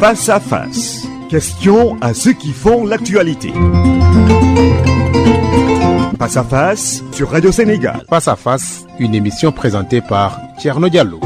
Face à face. Questions à ceux qui font l'actualité. Face à face sur Radio Sénégal. Face à face, une émission présentée par Thierno Diallo.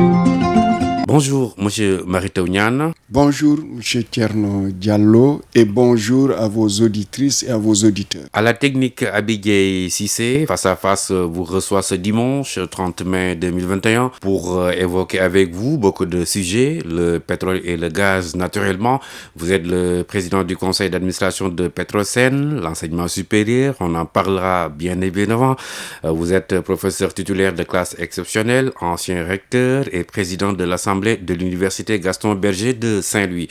Bonjour, monsieur Marito Niane. Bonjour, monsieur Thierno Diallo, et bonjour à vos auditrices et à vos auditeurs. À la technique, Abigay Cissé, Face à face vous reçoit ce dimanche 30 mai 2021 pour évoquer avec vous beaucoup de sujets, le pétrole et le gaz naturellement. Vous êtes le président du conseil d'administration de Petrosen, l'enseignement supérieur, on en parlera bien évidemment. Vous êtes professeur titulaire de classe exceptionnelle, ancien recteur et président de l'Assemblée de l'Université Gaston Berger de Saint-Louis.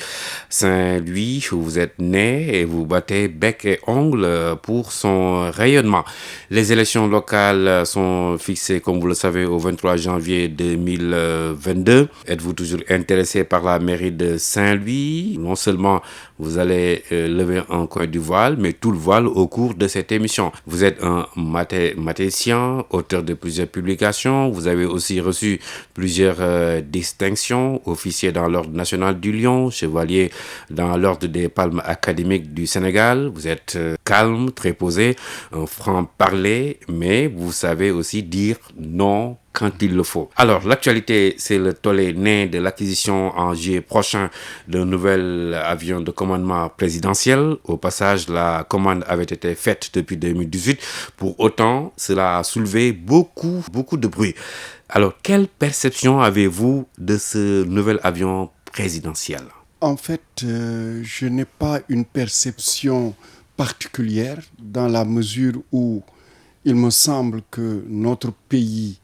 Saint-Louis, où vous êtes né et vous battez bec et ongle pour son rayonnement. Les élections locales sont fixées, comme vous le savez, au 23 janvier 2022. Êtes-vous toujours intéressé par la mairie de Saint-Louis? Non seulement vous allez lever un coin du voile, mais tout le voile au cours de cette émission. Vous êtes un mathématicien, auteur de plusieurs publications. Vous avez aussi reçu plusieurs distinctions, officier dans l'ordre national du Lion, chevalier dans l'ordre des palmes académiques du Sénégal. Vous êtes calme, très posé, un franc-parler, mais vous savez aussi dire non quand il le faut. Alors, l'actualité, c'est le tollé né de l'acquisition en juillet prochain d'un nouvel avion de commandement présidentiel. Au passage, la commande avait été faite depuis 2018. Pour autant, cela a soulevé beaucoup de bruit. Alors, quelle perception avez-vous de ce nouvel avion présidentiel? En fait, je n'ai pas une perception particulière dans la mesure où il me semble que notre pays,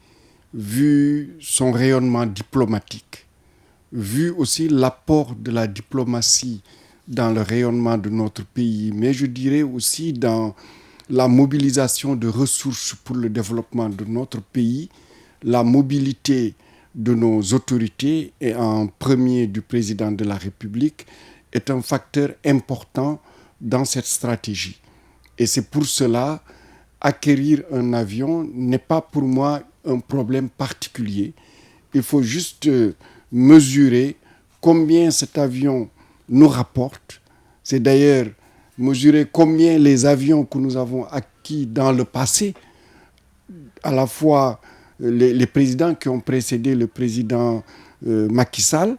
vu son rayonnement diplomatique, vu aussi l'apport de la diplomatie dans le rayonnement de notre pays, mais je dirais aussi dans la mobilisation de ressources pour le développement de notre pays, la mobilité de nos autorités et en premier du président de la République est un facteur important dans cette stratégie. Et c'est pour cela, acquérir un avion n'est pas pour moi un problème particulier. Il faut juste mesurer combien cet avion nous rapporte. C'est d'ailleurs mesurer combien les avions que nous avons acquis dans le passé, à la fois les présidents qui ont précédé le président Macky Sall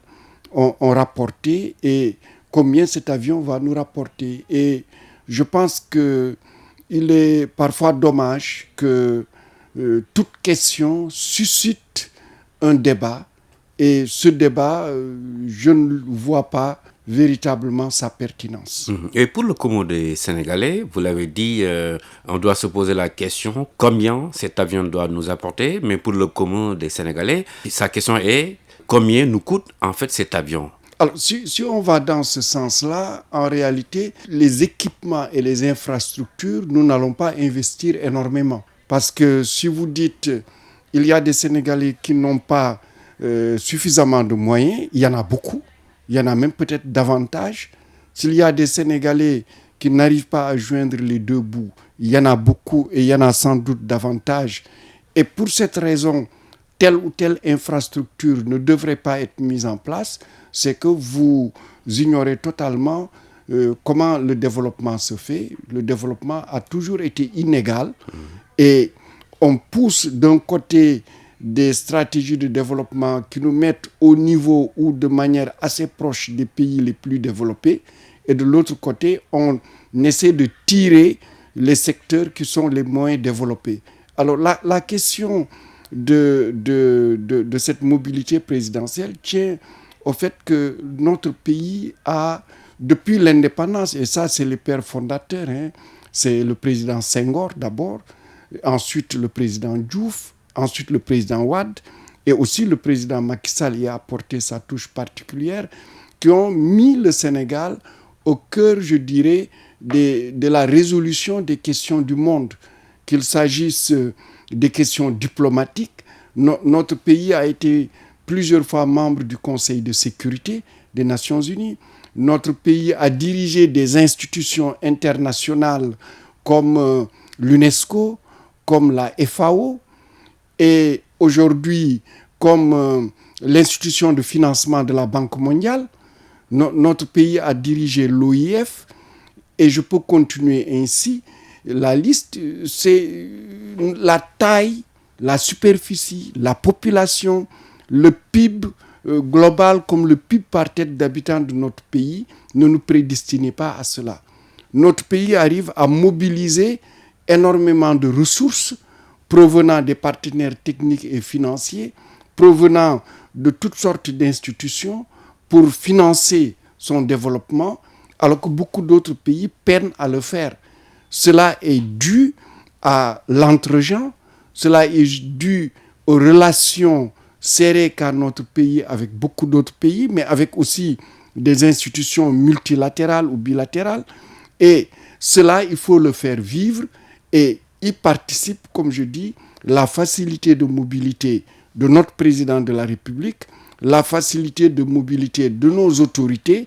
ont rapporté et combien cet avion va nous rapporter. Et je pense qu'il est parfois dommage que toute question suscite un débat et ce débat, je ne vois pas véritablement sa pertinence. Et pour le commun des Sénégalais, vous l'avez dit, on doit se poser la question combien cet avion doit nous apporter, mais pour le commun des Sénégalais, sa question est combien nous coûte en fait cet avion? Alors, si on va dans ce sens-là, en réalité, les équipements et les infrastructures, nous n'allons pas investir énormément. Parce que si vous dites, il y a des Sénégalais qui n'ont pas suffisamment de moyens, il y en a beaucoup. Il y en a même peut-être davantage. S'il y a des Sénégalais qui n'arrivent pas à joindre les deux bouts, il y en a beaucoup et il y en a sans doute davantage. Et pour cette raison, telle ou telle infrastructure ne devrait pas être mise en place. C'est que vous ignorez totalement comment le développement se fait. Le développement a toujours été inégal et on pousse d'un côté des stratégies de développement qui nous mettent au niveau ou de manière assez proche des pays les plus développés. Et de l'autre côté, on essaie de tirer les secteurs qui sont les moins développés. Alors la question de cette mobilité présidentielle tient au fait que notre pays a, depuis l'indépendance, et ça c'est les pères fondateurs, c'est le président Senghor d'abord, ensuite le président Diouf, ensuite le président Wade et aussi le président Macky Sall y a apporté sa touche particulière, qui ont mis le Sénégal au cœur, je dirais, de la résolution des questions du monde, qu'il s'agisse des questions diplomatiques. Notre pays a été plusieurs fois membre du Conseil de sécurité des Nations Unies. Notre pays a dirigé des institutions internationales comme l'UNESCO, comme la FAO, et aujourd'hui comme l'institution de financement de la Banque mondiale. Notre pays a dirigé l'OIF et je peux continuer ainsi. La liste, c'est la taille, la superficie, la population, le PIB global comme le PIB par tête d'habitant de notre pays ne nous prédestinait pas à cela. Notre pays arrive à mobiliser énormément de ressources provenant des partenaires techniques et financiers, provenant de toutes sortes d'institutions pour financer son développement, alors que beaucoup d'autres pays peinent à le faire. Cela est dû à l'entre-gens, cela est dû aux relations serrées qu'a notre pays avec beaucoup d'autres pays, mais avec aussi des institutions multilatérales ou bilatérales. Et cela, il faut le faire vivre et y participe, comme je dis, la facilité de mobilité de notre président de la République, la facilité de mobilité de nos autorités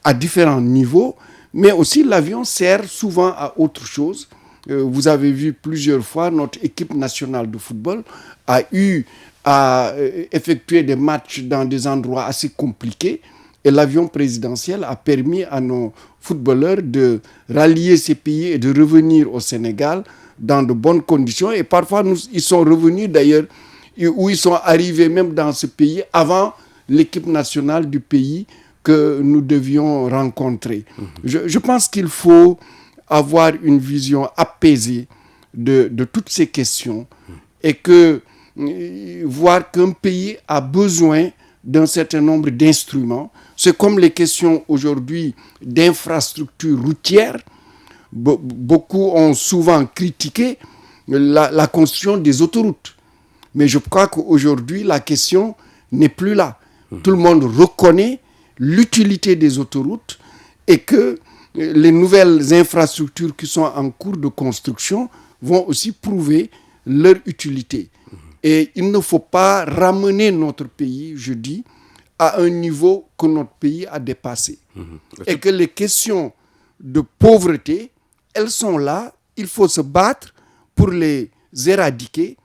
à différents niveaux, mais aussi l'avion sert souvent à autre chose. Vous avez vu plusieurs fois notre équipe nationale de football a eu à effectuer des matchs dans des endroits assez compliqués et l'avion présidentiel a permis à nos footballeurs de rallier ces pays et de revenir au Sénégal dans de bonnes conditions et parfois ils sont revenus d'ailleurs où ils sont arrivés même dans ce pays avant l'équipe nationale du pays que nous devions rencontrer. Je pense qu'il faut avoir une vision apaisée de toutes ces questions et voir qu'un pays a besoin d'un certain nombre d'instruments. C'est comme les questions aujourd'hui d'infrastructures routières. Beaucoup ont souvent critiqué la construction des autoroutes. Mais je crois qu'aujourd'hui, la question n'est plus là. Tout le monde reconnaît l'utilité des autoroutes et que les nouvelles infrastructures qui sont en cours de construction vont aussi prouver leur utilité. Et il ne faut pas ramener notre pays, je dis, à un niveau que notre pays a dépassé. Et que les questions de pauvreté, elles sont là, il faut se battre pour les éradiquer.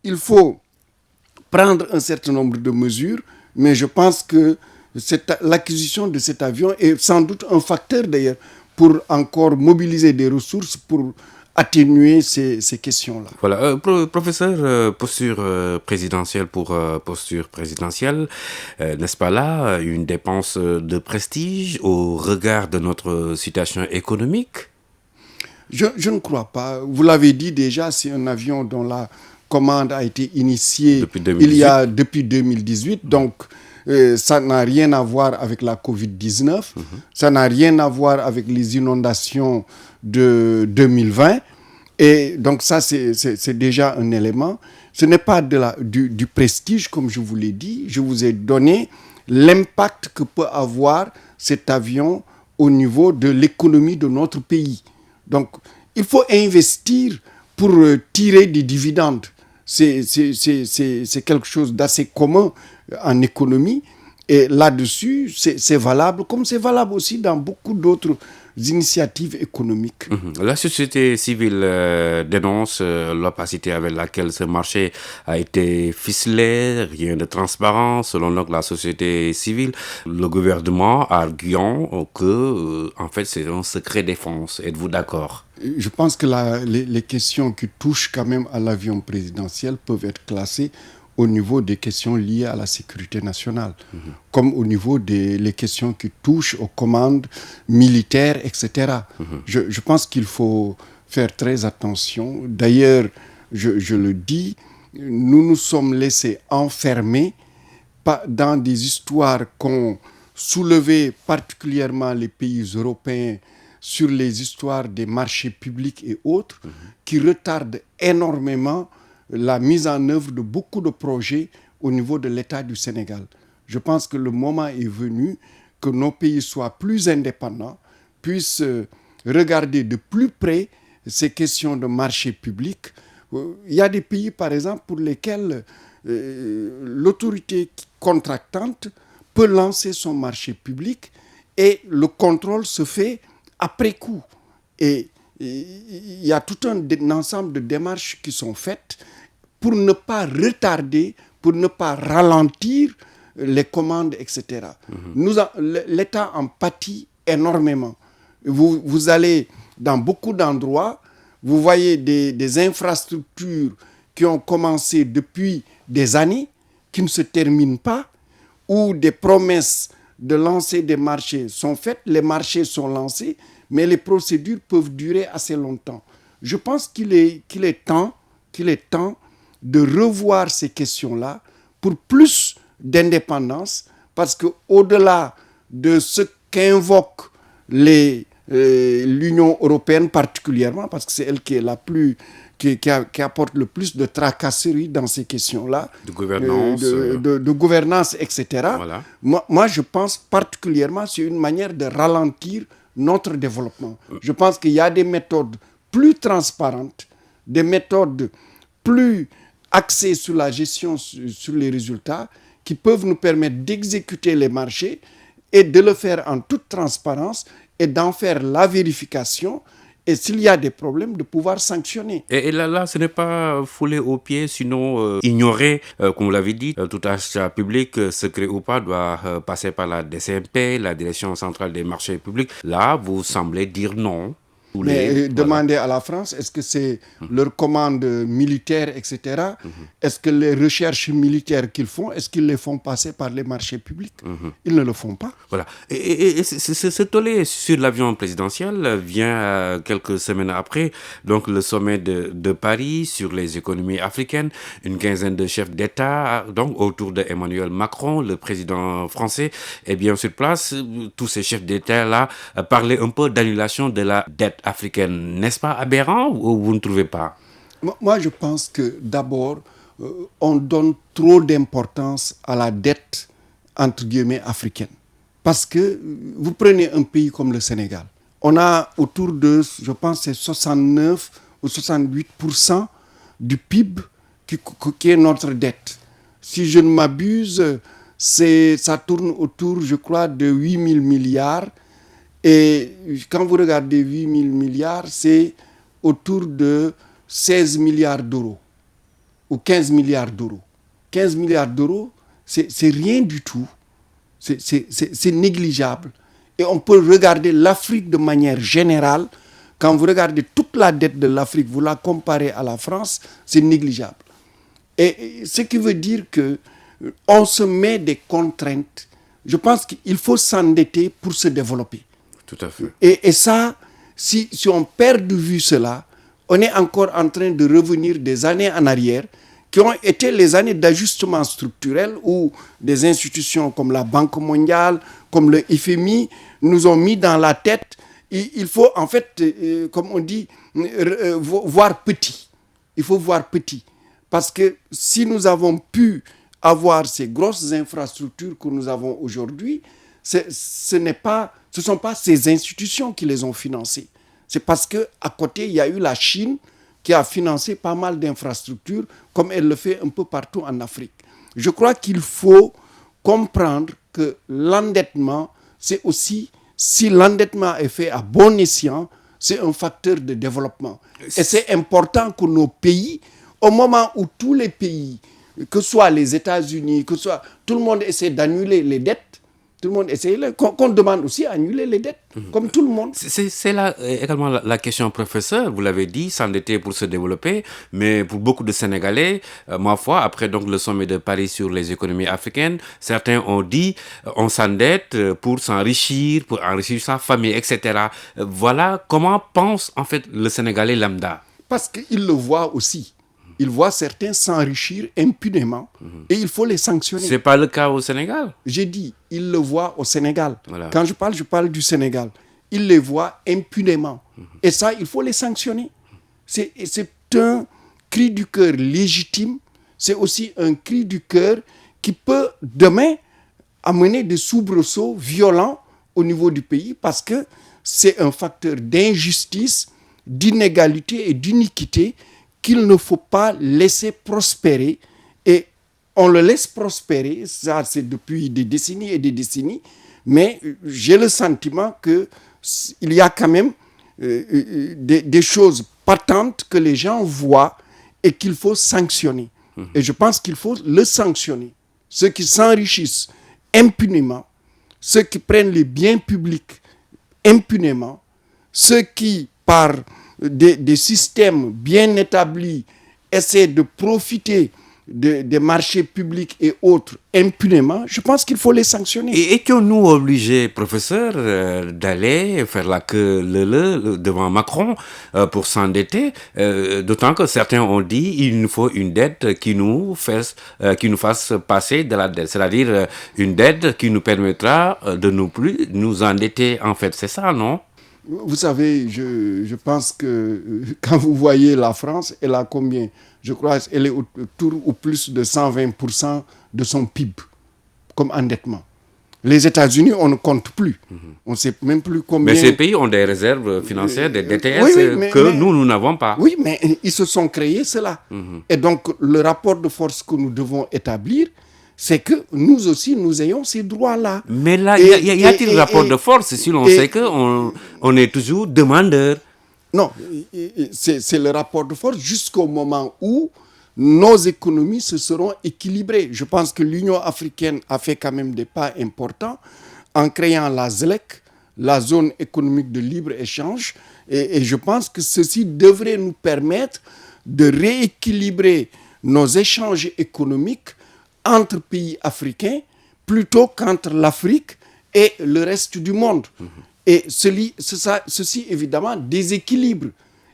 Il faut prendre un certain nombre de mesures, mais je pense que l'acquisition de cet avion est sans doute un facteur d'ailleurs pour encore mobiliser des ressources pour atténuer ces questions-là. Voilà, professeur, posture présidentielle pour posture présidentielle, n'est-ce pas là une dépense de prestige au regard de notre situation économique? Je ne crois pas. Vous l'avez dit déjà, c'est un avion dont la commande a été initiée depuis 2018. Donc, ça n'a rien à voir avec la Covid-19. Ça n'a rien à voir avec les inondations de 2020. Et donc, ça, c'est déjà un élément. Ce n'est pas du prestige, comme je vous l'ai dit. Je vous ai donné l'impact que peut avoir cet avion au niveau de l'économie de notre pays. Donc, il faut investir pour tirer des dividendes. C'est quelque chose d'assez commun en économie. Et là-dessus, c'est valable, comme c'est valable aussi dans beaucoup d'autres initiatives économiques. La société civile dénonce l'opacité avec laquelle ce marché a été ficelé, rien de transparent selon donc la société civile. Le gouvernement arguant que en fait c'est un secret défense. Êtes-vous d'accord? Je pense que les questions qui touchent quand même à l'avion présidentiel peuvent être classées au niveau des questions liées à la sécurité nationale, comme au niveau des questions qui touchent aux commandes militaires, etc. Je pense qu'il faut faire très attention. D'ailleurs, je le dis, nous nous sommes laissés enfermer dans des histoires qu'ont soulevées particulièrement les pays européens sur les histoires des marchés publics et autres, qui retardent énormément la mise en œuvre de beaucoup de projets au niveau de l'État du Sénégal. Je pense que le moment est venu que nos pays soient plus indépendants, puissent regarder de plus près ces questions de marché public. Il y a des pays, par exemple, pour lesquels l'autorité contractante peut lancer son marché public et le contrôle se fait après coup. Et il y a tout un ensemble de démarches qui sont faites pour ne pas retarder, pour ne pas ralentir les commandes, etc. L'État en pâtit énormément. Vous allez dans beaucoup d'endroits, vous voyez des infrastructures qui ont commencé depuis des années, qui ne se terminent pas, où des promesses de lancer des marchés sont faites, les marchés sont lancés, mais les procédures peuvent durer assez longtemps. Je pense qu'il est temps de revoir ces questions-là pour plus d'indépendance, parce qu'au-delà de ce qu'invoque l'Union européenne particulièrement, parce que c'est elle qui est la plus... Qui apporte le plus de tracasseries dans ces questions-là, de gouvernance, de gouvernance, etc. Voilà. Moi, je pense particulièrement que c'est une manière de ralentir notre développement. Je pense qu'il y a des méthodes plus transparentes, des méthodes plus axées sur la gestion, sur les résultats, qui peuvent nous permettre d'exécuter les marchés et de le faire en toute transparence et d'en faire la vérification. Et s'il y a des problèmes, de pouvoir sanctionner. Et là, ce n'est pas foulé aux pieds, sinon ignorer, comme vous l'avez dit, tout achat public, secret ou pas, doit passer par la DCMP, la Direction centrale des marchés publics. Là, vous semblez dire non. Mais demander à la France, est-ce que c'est leurs commandes militaires, etc. Est-ce que les recherches militaires qu'ils font, est-ce qu'ils les font passer par les marchés publics? Ils ne le font pas. Voilà. Et ce tollé sur l'avion présidentiel vient quelques semaines après, donc le sommet de Paris sur les économies africaines, une quinzaine de chefs d'État, donc autour de Emmanuel Macron, le président français, est bien sur place. Tous ces chefs d'État-là parlaient un peu d'annulation de la dette africaine. N'est-ce pas aberrant ou vous ne trouvez pas? Moi, je pense que d'abord, on donne trop d'importance à la dette, entre guillemets, africaine. Parce que vous prenez un pays comme le Sénégal. On a autour de, je pense, c'est 69 ou 68% du PIB qui est notre dette. Si je ne m'abuse, ça tourne autour, je crois, de 8 000 milliards. Et quand vous regardez 8 000 milliards, c'est autour de 16 milliards d'euros ou 15 milliards d'euros. 15 milliards d'euros, c'est rien du tout. C'est négligeable. Et on peut regarder l'Afrique de manière générale. Quand vous regardez toute la dette de l'Afrique, vous la comparez à la France, c'est négligeable. Et ce qui veut dire qu'on se met des contraintes. Je pense qu'il faut s'endetter pour se développer. Tout à fait. Et ça, si on perd de vue cela, on est encore en train de revenir des années en arrière, qui ont été les années d'ajustement structurel où des institutions comme la Banque mondiale, comme le FMI, nous ont mis dans la tête, il faut en fait, comme on dit, voir petit. Il faut voir petit. Parce que si nous avons pu avoir ces grosses infrastructures que nous avons aujourd'hui, ce ne sont pas ces institutions qui les ont financées. C'est parce qu'à côté, il y a eu la Chine qui a financé pas mal d'infrastructures, comme elle le fait un peu partout en Afrique. Je crois qu'il faut comprendre que l'endettement, c'est aussi, si l'endettement est fait à bon escient, c'est un facteur de développement. Et c'est important que nos pays, au moment où tous les pays, que ce soit les États-Unis, que ce soit tout le monde essaie d'annuler les dettes, tout le monde essaie, qu'on demande aussi à annuler les dettes, comme tout le monde. C'est là également la question, professeur. Vous l'avez dit, s'endetter pour se développer, mais pour beaucoup de Sénégalais, ma foi, après donc le sommet de Paris sur les économies africaines, certains ont dit on s'endette pour s'enrichir, pour enrichir sa famille, etc. Voilà comment pense en fait le Sénégalais lambda. Parce qu'il le voit aussi. Il voit certains s'enrichir impunément et il faut les sanctionner. Ce n'est pas le cas au Sénégal. J'ai dit, il le voit au Sénégal. Voilà. Quand je parle du Sénégal. Il les voit impunément. Et ça, il faut les sanctionner. C'est un cri du cœur légitime. C'est aussi un cri du cœur qui peut demain amener des soubresauts violents au niveau du pays parce que c'est un facteur d'injustice, d'inégalité et d'iniquité qu'il ne faut pas laisser prospérer. Et on le laisse prospérer, ça c'est depuis des décennies et des décennies, mais j'ai le sentiment qu'il y a quand même des choses patentes que les gens voient et qu'il faut sanctionner. Et je pense qu'il faut le sanctionner. ceux qui s'enrichissent impunément, ceux qui prennent les biens publics impunément, ceux qui, par des systèmes bien établis, essaient de profiter des marchés publics et autres impunément, je pense qu'il faut les sanctionner. Et étions-nous obligés, professeur, d'aller faire la queue devant Macron pour s'endetter, d'autant que certains ont dit qu'il nous faut une dette qui nous fasse passer de la dette, c'est-à-dire une dette qui nous permettra de ne plus nous endetter. En fait, c'est ça, non? Vous savez, je pense que quand vous voyez la France, elle a combien? Je crois qu'elle est autour ou plus de 120% de son PIB comme endettement. Les États-Unis, on ne compte plus. On ne sait même plus combien... Mais ces pays ont des réserves financières, des DTS que nous n'avons pas. Oui, mais ils se sont créés cela. Et donc, le rapport de force que nous devons établir, c'est que nous aussi, nous ayons ces droits-là. Mais là, y a-t-il rapport de force si l'on sait qu'on est toujours demandeur? Non, c'est le rapport de force jusqu'au moment où nos économies se seront équilibrées. Je pense que l'Union africaine a fait quand même des pas importants en créant la ZLEC, la zone économique de libre-échange. Et je pense que ceci devrait nous permettre de rééquilibrer nos échanges économiques entre pays africains plutôt qu'entre l'Afrique et le reste du monde. Et ceci, évidemment, déséquilibre.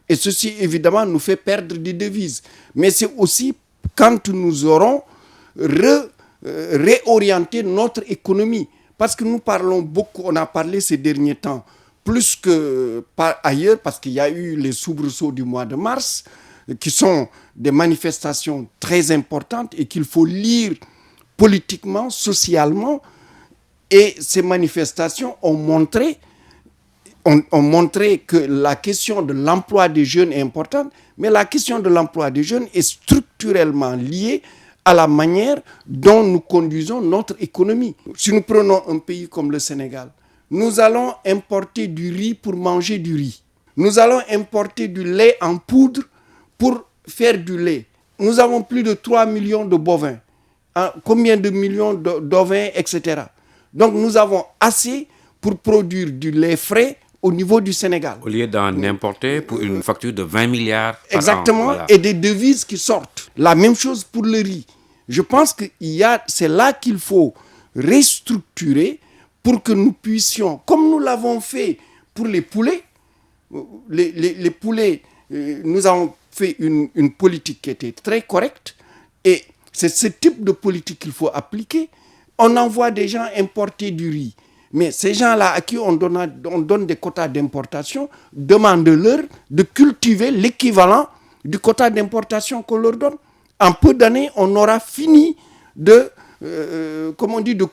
Et ceci, évidemment, nous fait perdre des devises. Mais c'est aussi quand nous aurons réorienté notre économie. Parce que nous parlons beaucoup, on a parlé ces derniers temps, plus que ailleurs, parce qu'il y a eu les soubresauts du mois de mars, qui sont des manifestations très importantes et qu'il faut lire politiquement, socialement. Et ces manifestations ont montré que la question de l'emploi des jeunes est importante, mais la question de l'emploi des jeunes est structurellement liée à la manière dont nous conduisons notre économie. Si nous prenons un pays comme le Sénégal, nous allons importer du riz pour manger du riz. Nous allons importer du lait en poudre pour faire du lait. Nous avons plus de 3 millions de bovins. Combien de millions d'ovins, etc. Donc nous avons assez pour produire du lait frais au niveau du Sénégal. Au lieu d'en importer pour une facture de 20 milliards par Exactement, an, voilà. Et des devises qui sortent. La même chose pour le riz. Je pense que c'est là qu'il faut restructurer pour que nous puissions, comme nous l'avons fait pour les poulets, les poulets, nous avons fait une politique qui était très correcte et c'est ce type de politique qu'il faut appliquer. On envoie des gens importer du riz. Mais ces gens-là à qui on donne des quotas d'importation, demandent-leur de cultiver l'équivalent du quota d'importation qu'on leur donne. En peu d'années, on aura fini de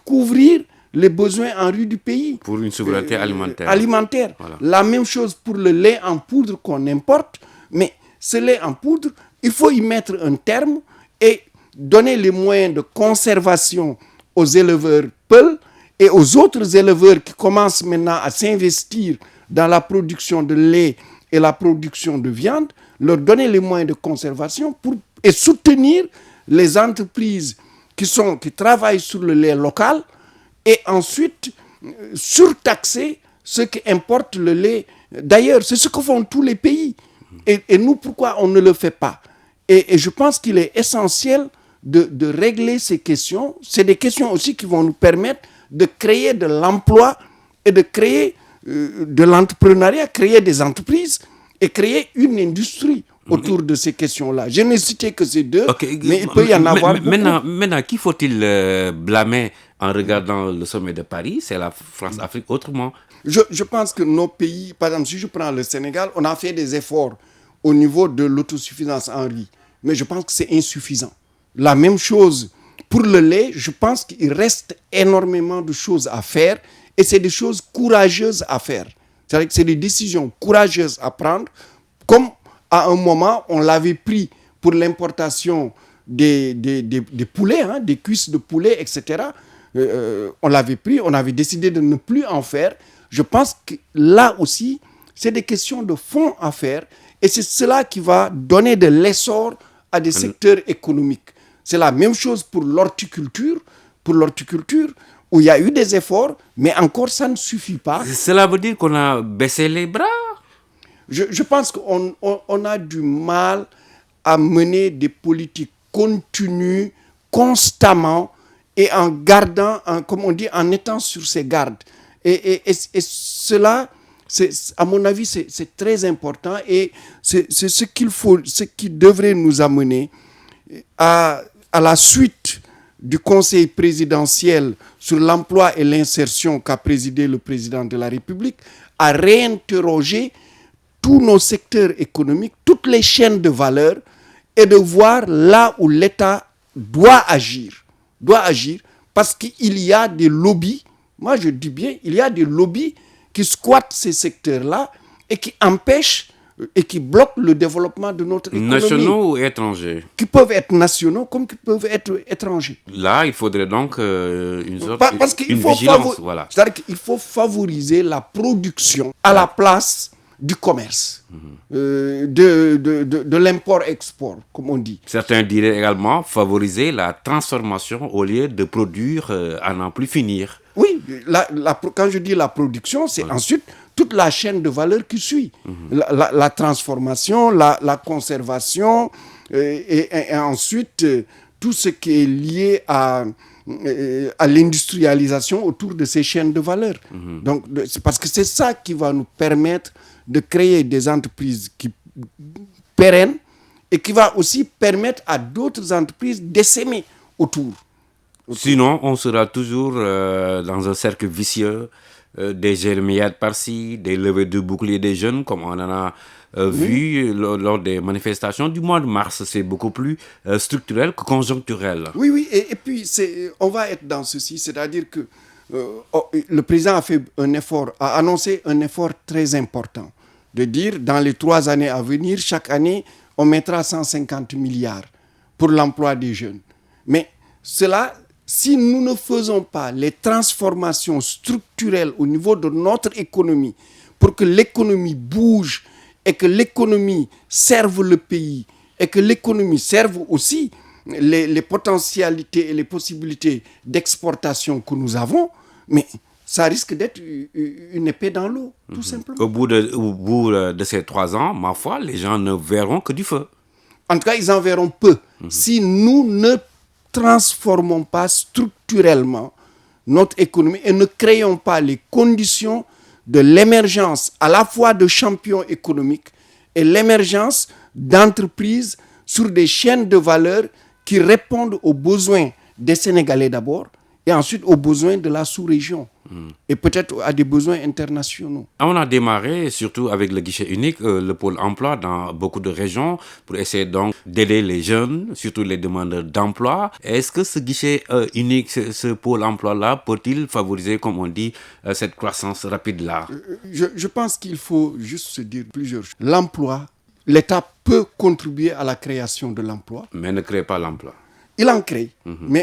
couvrir les besoins en riz du pays. Pour une souveraineté alimentaire. Voilà. La même chose pour le lait en poudre qu'on importe. Mais ce lait en poudre, il faut y mettre un terme et donner les moyens de conservation aux éleveurs peuls et aux autres éleveurs qui commencent maintenant à s'investir dans la production de lait et la production de viande, leur donner les moyens de conservation et soutenir les entreprises qui travaillent sur le lait local et ensuite surtaxer ceux qui importent le lait. D'ailleurs, c'est ce que font tous les pays. Et nous, pourquoi on ne le fait pas? Et je pense qu'il est essentiel de régler ces questions. C'est des questions aussi qui vont nous permettre de créer de l'emploi et de créer de l'entrepreneuriat, créer des entreprises et créer une industrie autour de ces questions-là. Je n'ai cité que ces deux, mais il peut y en avoir beaucoup. Maintenant, qui faut-il blâmer en regardant le sommet de Paris? C'est la France-Afrique autrement. Je pense que nos pays, par exemple, si je prends le Sénégal, on a fait des efforts au niveau de l'autosuffisance en riz, mais je pense que c'est insuffisant. La même chose pour le lait, je pense qu'il reste énormément de choses à faire et c'est des choses courageuses à faire. C'est-à-dire que c'est des décisions courageuses à prendre, comme à un moment, on l'avait pris pour l'importation des poulets, des cuisses de poulet, etc. On l'avait pris, on avait décidé de ne plus en faire. Je pense que là aussi, c'est des questions de fond à faire et c'est cela qui va donner de l'essor à des secteurs économiques. C'est la même chose pour l'horticulture, où il y a eu des efforts, mais encore ça ne suffit pas. Cela veut dire qu'on a baissé les bras? Je pense qu'on a du mal à mener des politiques continues, constamment, et en gardant, comme on dit, en étant sur ses gardes. Et cela, à mon avis, c'est très important, et c'est ce qui devrait nous amener à la suite du Conseil présidentiel sur l'emploi et l'insertion qu'a présidé le président de la République, à réinterroger tous nos secteurs économiques, toutes les chaînes de valeur, et de voir là où l'État doit agir, parce qu'il y a des lobbies, moi je dis bien, il y a des lobbies qui squattent ces secteurs-là et qui empêchent et qui bloquent le développement de notre économie. Nationaux ou étrangers? Qui peuvent être nationaux comme qui peuvent être étrangers. Là, il faudrait donc une sorte une vigilance. Voilà. C'est-à-dire qu'il faut favoriser la production à la place du commerce, de l'import-export, comme on dit. Certains diraient également favoriser la transformation au lieu de produire à n'en plus finir. Oui, quand je dis la production, c'est ensuite toute la chaîne de valeur qui suit. La transformation, la conservation, et ensuite tout ce qui est lié à l'industrialisation autour de ces chaînes de valeur. Donc, parce que c'est ça qui va nous permettre de créer des entreprises pérennes et qui va aussi permettre à d'autres entreprises d'essaimer autour. Sinon, on sera toujours dans un cercle vicieux, des jérémiades par-ci, des levées de boucliers des jeunes, comme on en a vu lors des manifestations du mois de mars. C'est beaucoup plus structurel que conjoncturel. Oui, et puis on va être dans ceci, c'est-à-dire que le président a annoncé un effort très important, de dire dans les 3 années à venir, chaque année, on mettra 150 milliards pour l'emploi des jeunes. Mais cela, si nous ne faisons pas les transformations structurelles au niveau de notre économie, pour que l'économie bouge et que l'économie serve le pays et que l'économie serve aussi les potentialités et les possibilités d'exportation que nous avons, mais ça risque d'être une épée dans l'eau, tout simplement. Au bout de ces 3 ans, ma foi, les gens ne verront que du feu. En tout cas, ils en verront peu. Si nous ne transformons pas structurellement notre économie et ne créons pas les conditions de l'émergence à la fois de champions économiques et l'émergence d'entreprises sur des chaînes de valeur qui répondent aux besoins des Sénégalais d'abord et ensuite aux besoins de la sous-région et peut-être à des besoins internationaux. On a démarré surtout avec le guichet unique, le pôle emploi dans beaucoup de régions pour essayer donc d'aider les jeunes, surtout les demandeurs d'emploi. Est-ce que ce guichet unique, ce pôle emploi-là, peut-il favoriser, comme on dit, cette croissance rapide-là? Je pense qu'il faut juste se dire plusieurs choses. L'emploi, l'État peut contribuer à la création de l'emploi. Mais ne crée pas l'emploi. Il en crée,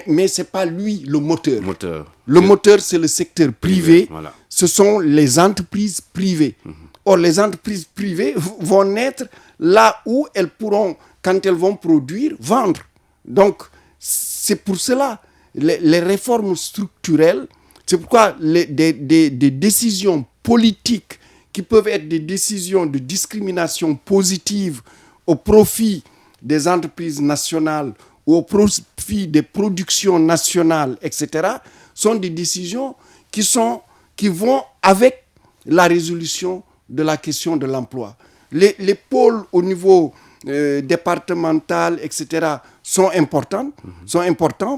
mais ce n'est pas lui le moteur. Le moteur, c'est le secteur privé. Voilà. Ce sont les entreprises privées. Or, les entreprises privées vont naître là où elles pourront, quand elles vont produire, vendre. Donc, c'est pour cela, les réformes structurelles, c'est pourquoi des décisions politiques qui peuvent être des décisions de discrimination positive au profit des entreprises nationales ou au profit des productions nationales, etc., sont des décisions qui vont avec la résolution de la question de l'emploi. Les pôles au niveau départemental, etc., sont importants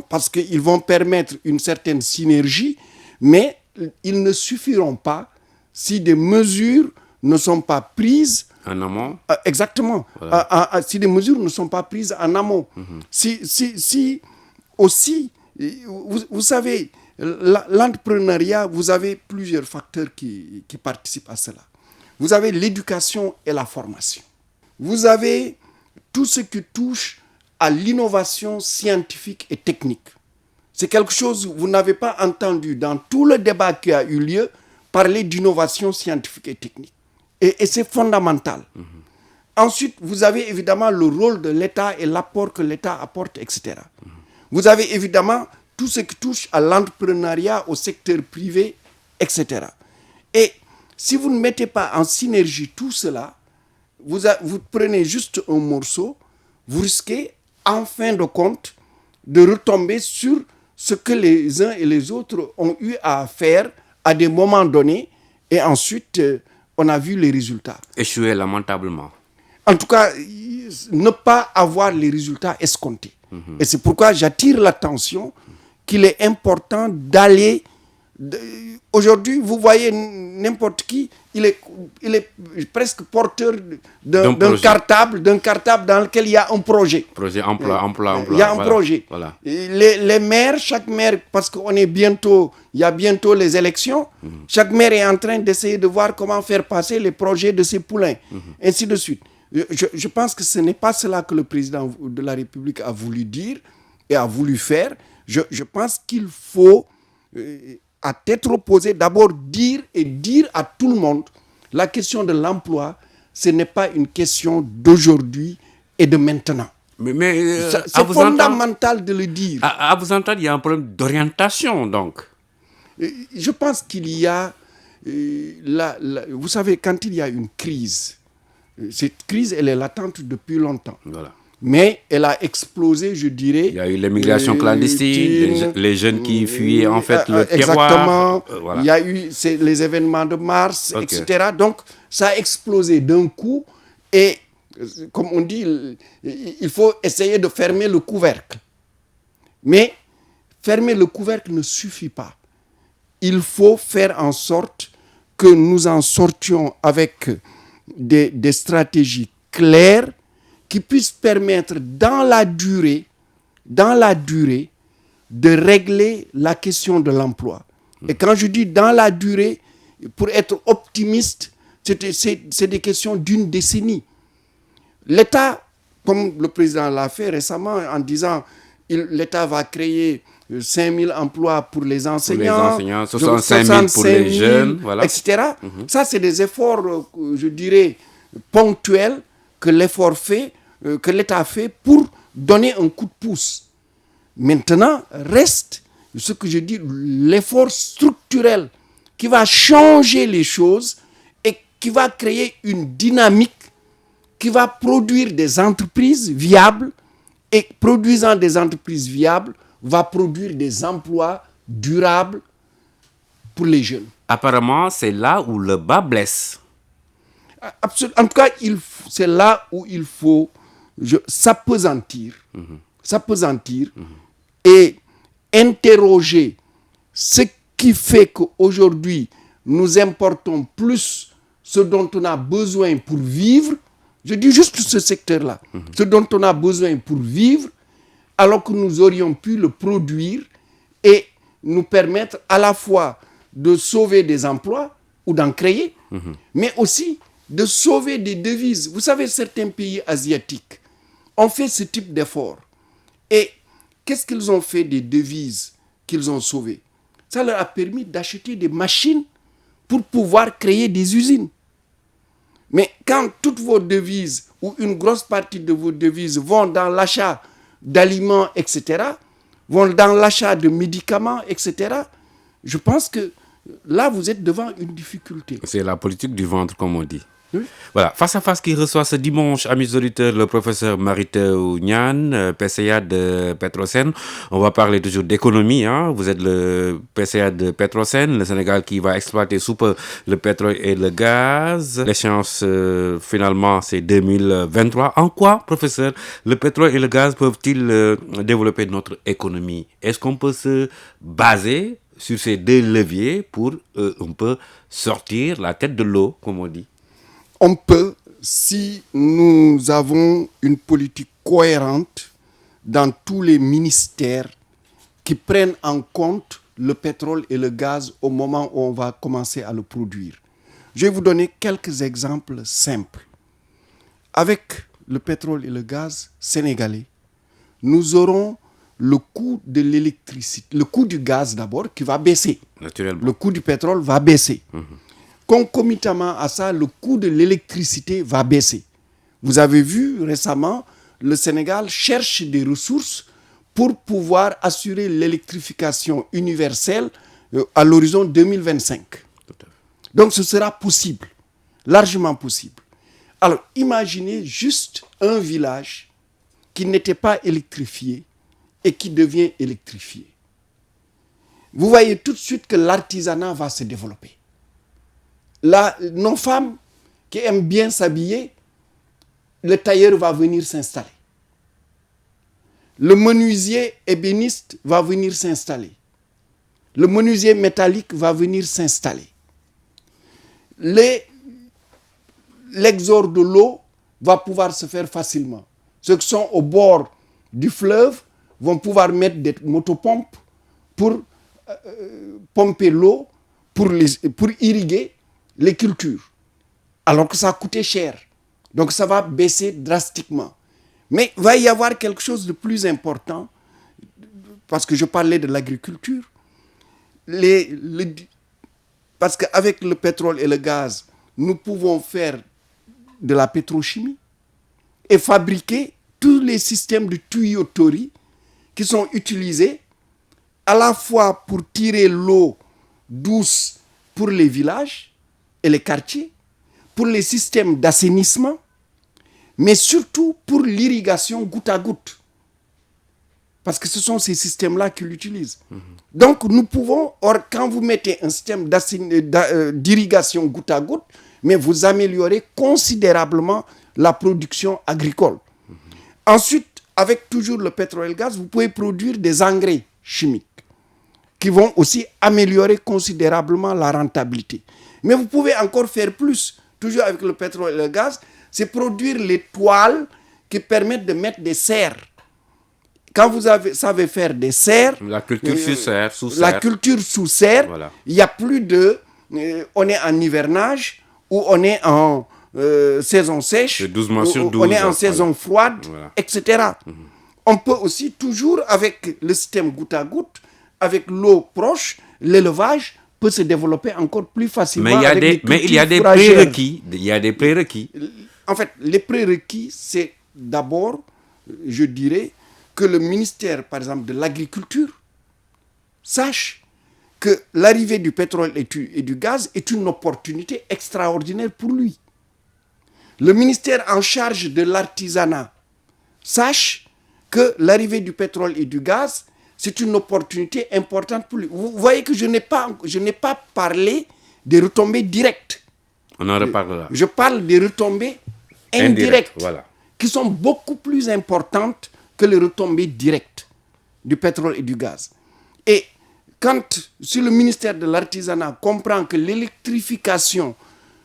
parce qu'ils vont permettre une certaine synergie, mais ils ne suffiront pas si des mesures ne sont pas prises en amont. Exactement. Voilà. Si des mesures ne sont pas prises en amont. Si aussi, vous savez, l'entrepreneuriat, vous avez plusieurs facteurs qui participent à cela. Vous avez l'éducation et la formation. Vous avez tout ce qui touche à l'innovation scientifique et technique. C'est quelque chose que vous n'avez pas entendu dans tout le débat qui a eu lieu parler d'innovation scientifique et technique. Et c'est fondamental. Ensuite, vous avez évidemment le rôle de l'État et l'apport que l'État apporte, etc. Vous avez évidemment tout ce qui touche à l'entrepreneuriat, au secteur privé, etc. Et si vous ne mettez pas en synergie tout cela, vous prenez juste un morceau, vous risquez, en fin de compte, de retomber sur ce que les uns et les autres ont eu à faire à des moments donnés, et ensuite, on a vu les résultats. Échouer lamentablement. En tout cas, ne pas avoir les résultats escomptés. Et c'est pourquoi j'attire l'attention qu'il est important d'aller... Aujourd'hui, vous voyez n'importe qui, il est presque porteur d'un cartable dans lequel il y a un projet. Projet, emploi. Il y a un projet. Voilà. Les maires, chaque maire, parce qu'il y a bientôt les élections, chaque maire est en train d'essayer de voir comment faire passer les projets de ses poulains, ainsi de suite. Je pense que ce n'est pas cela que le président de la République a voulu dire et a voulu faire. Je pense qu'il faut... à tête reposée, d'abord dire à tout le monde, la question de l'emploi, ce n'est pas une question d'aujourd'hui et de maintenant. Mais c'est fondamental de le dire. À vous entendre, il y a un problème d'orientation, donc. Je pense qu'il y a... vous savez, quand il y a une crise, cette crise, elle est latente depuis longtemps. Voilà. Mais elle a explosé, je dirais. Il y a eu l'immigration clandestine, les jeunes qui fuyaient en fait le terroir. Exactement. Voilà. Il y a eu les événements de mars, etc. Donc, ça a explosé d'un coup. Et comme on dit, il faut essayer de fermer le couvercle. Mais fermer le couvercle ne suffit pas. Il faut faire en sorte que nous en sortions avec des stratégies claires qui puissent permettre dans la durée, de régler la question de l'emploi. Et quand je dis dans la durée, pour être optimiste, c'est des questions d'une décennie. L'État, comme le président l'a fait récemment en disant l'État va créer 5 000 emplois pour les enseignants, 65 000 pour les jeunes, voilà. etc. Ça, c'est des efforts, je dirais, ponctuels que l'État fait pour donner un coup de pouce. Maintenant, reste ce que je dis, l'effort structurel qui va changer les choses et qui va créer une dynamique qui va produire des entreprises viables, et produisant des entreprises viables va produire des emplois durables pour les jeunes. Apparemment, c'est là où le bas blesse. Absolument. En tout cas, c'est là où il faut s'appesantir et interroger ce qui fait qu'aujourd'hui, nous importons plus ce dont on a besoin pour vivre. Je dis juste ce secteur-là. Ce dont on a besoin pour vivre, alors que nous aurions pu le produire et nous permettre à la fois de sauver des emplois ou d'en créer, mais aussi de sauver des devises. Vous savez, certains pays asiatiques ont fait ce type d'effort. Et qu'est-ce qu'ils ont fait des devises qu'ils ont sauvées? Ça leur a permis d'acheter des machines pour pouvoir créer des usines. Mais quand toutes vos devises ou une grosse partie de vos devises vont dans l'achat d'aliments, etc., vont dans l'achat de médicaments, etc., je pense que là, vous êtes devant une difficulté. C'est la politique du ventre, comme on dit. Oui. Voilà, face à face qui reçoit ce dimanche, amis auditeurs, le professeur Mary-Teuw Niane, PCA de Petrosen. On va parler toujours d'économie. Vous êtes le PCA de Petrosen, le Sénégal qui va exploiter sous peu le pétrole et le gaz. L'échéance, finalement, c'est 2023. En quoi, professeur, le pétrole et le gaz peuvent-ils développer notre économie? Est-ce qu'on peut se baser sur ces deux leviers pour on peut sortir la tête de l'eau, comme on dit? On peut, si nous avons une politique cohérente dans tous les ministères qui prennent en compte le pétrole et le gaz au moment où on va commencer à le produire. Je vais vous donner quelques exemples simples. Avec le pétrole et le gaz sénégalais, nous aurons le coût de l'électricité, le coût du gaz d'abord qui va baisser. Naturellement. Le coût du pétrole va baisser. Concomitamment à ça, le coût de l'électricité va baisser. Vous avez vu récemment, le Sénégal cherche des ressources pour pouvoir assurer l'électrification universelle à l'horizon 2025. Donc ce sera possible, largement possible. Alors imaginez juste un village qui n'était pas électrifié et qui devient électrifié. Vous voyez tout de suite que l'artisanat va se développer. Là, nos femmes qui aiment bien s'habiller, le tailleur va venir s'installer. Le menuisier ébéniste va venir s'installer. Le menuisier métallique va venir s'installer. L'exorde de l'eau va pouvoir se faire facilement. Ceux qui sont au bord du fleuve vont pouvoir mettre des motopompes pour pomper l'eau, pour irriguer les cultures. Alors que ça a coûté cher. Donc ça va baisser drastiquement. Mais il va y avoir quelque chose de plus important, parce que je parlais de l'agriculture. Parce qu'avec le pétrole et le gaz, nous pouvons faire de la pétrochimie et fabriquer tous les systèmes de tuyauterie qui sont utilisés à la fois pour tirer l'eau douce pour les villages et les quartiers, pour les systèmes d'assainissement, mais surtout pour l'irrigation goutte à goutte. Parce que ce sont ces systèmes-là qu'ils utilisent. Donc nous pouvons, quand vous mettez un système d'irrigation goutte à goutte, mais vous améliorez considérablement la production agricole. Ensuite, avec toujours le pétrole et le gaz, vous pouvez produire des engrais chimiques qui vont aussi améliorer considérablement la rentabilité. Mais vous pouvez encore faire plus, toujours avec le pétrole et le gaz, c'est produire les toiles qui permettent de mettre des serres. Quand vous savez faire des serres... La culture sous serre. La culture sous serre, voilà. Il n'y a plus de... on est en hivernage ou on est en saison sèche, 12 mois sur 12, on est en saison froide, voilà. etc. On peut aussi toujours, avec le système goutte à goutte, avec l'eau proche, l'élevage peut se développer encore plus facilement. Mais il y a des prérequis. Il y a des prérequis. En fait, les prérequis, c'est d'abord, je dirais, que le ministère, par exemple, de l'Agriculture, sache que l'arrivée du pétrole et du gaz est une opportunité extraordinaire pour lui. Le ministère en charge de l'artisanat sache que l'arrivée du pétrole et du gaz, c'est une opportunité importante pour lui. Vous voyez que je n'ai pas parlé des retombées directes. On en reparlera. Je parle des retombées indirectes, voilà. Qui sont beaucoup plus importantes que les retombées directes du pétrole et du gaz. Et si le ministère de l'Artisanat comprend que l'électrification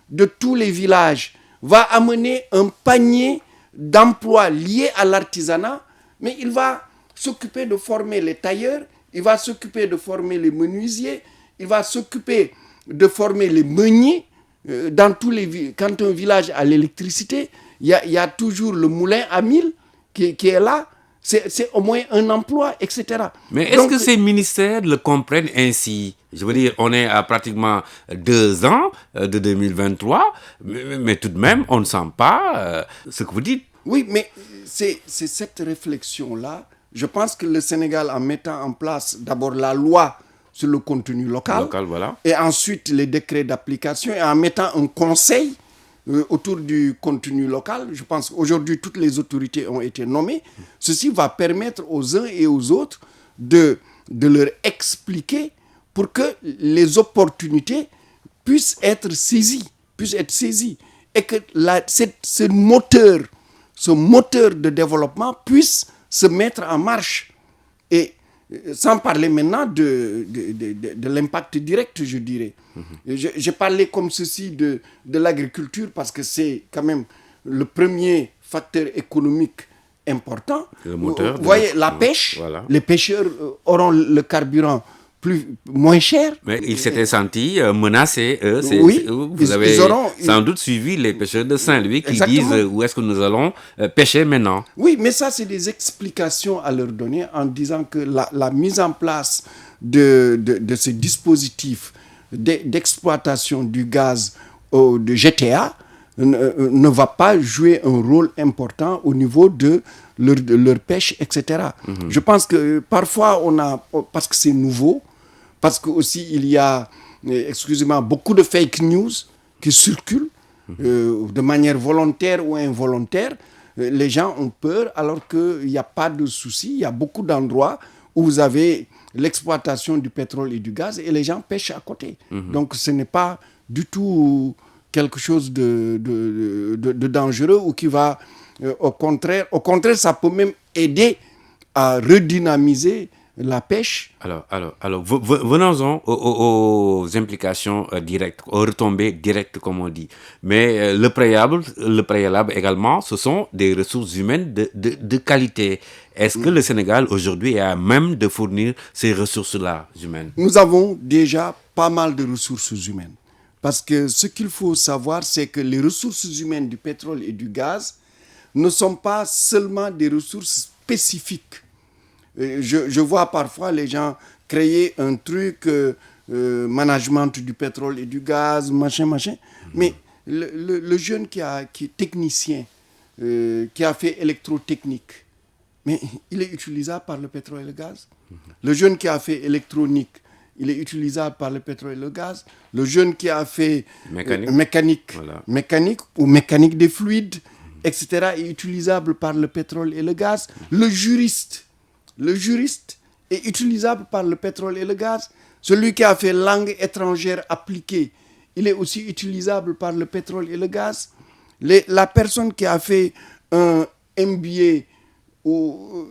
de tous les villages va amener un panier d'emplois liés à l'artisanat, mais il va s'occuper de former les tailleurs, il va s'occuper de former les menuisiers, il va s'occuper de former les meuniers. Dans tous les quand un village a l'électricité, il y a toujours le moulin à mil qui est là. C'est au moins un emploi, etc. Mais est-ce que ces ministères le comprennent ainsi? Je veux dire, on est à pratiquement 2 ans de 2023, mais tout de même, on ne sent pas ce que vous dites. Oui, mais c'est cette réflexion-là. Je pense que le Sénégal, en mettant en place d'abord la loi sur le contenu local, voilà. Et ensuite les décrets d'application, et en mettant un conseil autour du contenu local, je pense qu'aujourd'hui toutes les autorités ont été nommées. Ceci va permettre aux uns et aux autres de leur expliquer pour que les opportunités puissent être saisies, et que ce moteur de développement puisse se mettre en marche. Et sans parler maintenant de l'impact direct, je dirais. J'ai parlé comme ceci de l'agriculture parce que c'est quand même le premier facteur économique important. Le moteur. Vous voyez, la pêche, voilà. Les pêcheurs auront le carburant moins cher. Mais ils s'étaient sentis menacés, eux. Oui, vous avez sans doute suivi les pêcheurs de Saint-Louis qui disent où est-ce que nous allons pêcher maintenant. Oui, mais ça, c'est des explications à leur donner en disant que la mise en place de ce dispositif d'exploitation du gaz de GTA ne va pas jouer un rôle important au niveau de leur pêche, etc. Je pense que parfois, parce que c'est nouveau, parce que aussi il y a, excusez-moi, beaucoup de fake news qui circulent de manière volontaire ou involontaire. Les gens ont peur alors qu'il n'y a pas de souci. Il y a beaucoup d'endroits où vous avez l'exploitation du pétrole et du gaz et les gens pêchent à côté. Donc ce n'est pas du tout quelque chose de dangereux ou qui va, au contraire, ça peut même aider à redynamiser la pêche. Alors, venons-en aux implications directes, aux retombées directes, comme on dit. Mais le préalable également, ce sont des ressources humaines de qualité. Est-ce que le Sénégal, aujourd'hui, est à même de fournir ces ressources-là humaines? Nous avons déjà pas mal de ressources humaines. Parce que ce qu'il faut savoir, c'est que les ressources humaines du pétrole et du gaz ne sont pas seulement des ressources spécifiques. Je vois parfois les gens créer un truc, management du pétrole et du gaz, machin. Mais le jeune qui est technicien, qui a fait électrotechnique, mais il est utilisable par le pétrole et le gaz. Le jeune qui a fait électronique, il est utilisable par le pétrole et le gaz. Le jeune qui a fait mécanique ou mécanique des fluides, etc., est utilisable par le pétrole et le gaz. Le juriste est utilisable par le pétrole et le gaz. Celui qui a fait langue étrangère appliquée, il est aussi utilisable par le pétrole et le gaz. La personne qui a fait un MBA en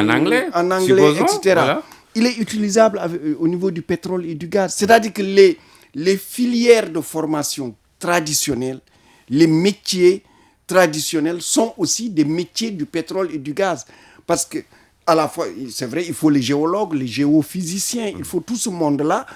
anglais, etc., voilà. Il est utilisable au niveau du pétrole et du gaz. C'est-à-dire que les filières de formation traditionnelles, les métiers traditionnels sont aussi des métiers du pétrole et du gaz. Parce que, à la fois, c'est vrai, il faut les géologues, les géophysiciens, il faut tout ce monde-là.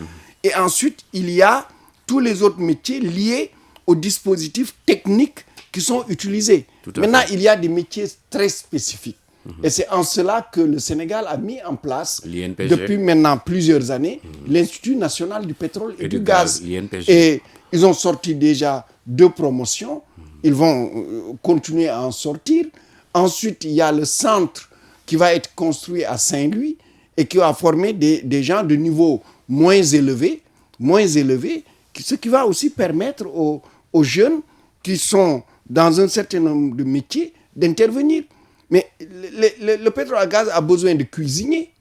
Et ensuite, il y a tous les autres métiers liés aux dispositifs techniques qui sont utilisés. Maintenant, il y a des métiers très spécifiques. Et c'est en cela que le Sénégal a mis en place, depuis maintenant plusieurs années, l'Institut national du pétrole et du gaz. Et ils ont sorti déjà 2 promotions. Ils vont continuer à en sortir. Ensuite, il y a le centre qui va être construit à Saint-Louis et qui va former des gens de niveau moins élevé, ce qui va aussi permettre aux jeunes qui sont dans un certain nombre de métiers d'intervenir. Mais le pétrole à gaz a besoin de cuisiniers,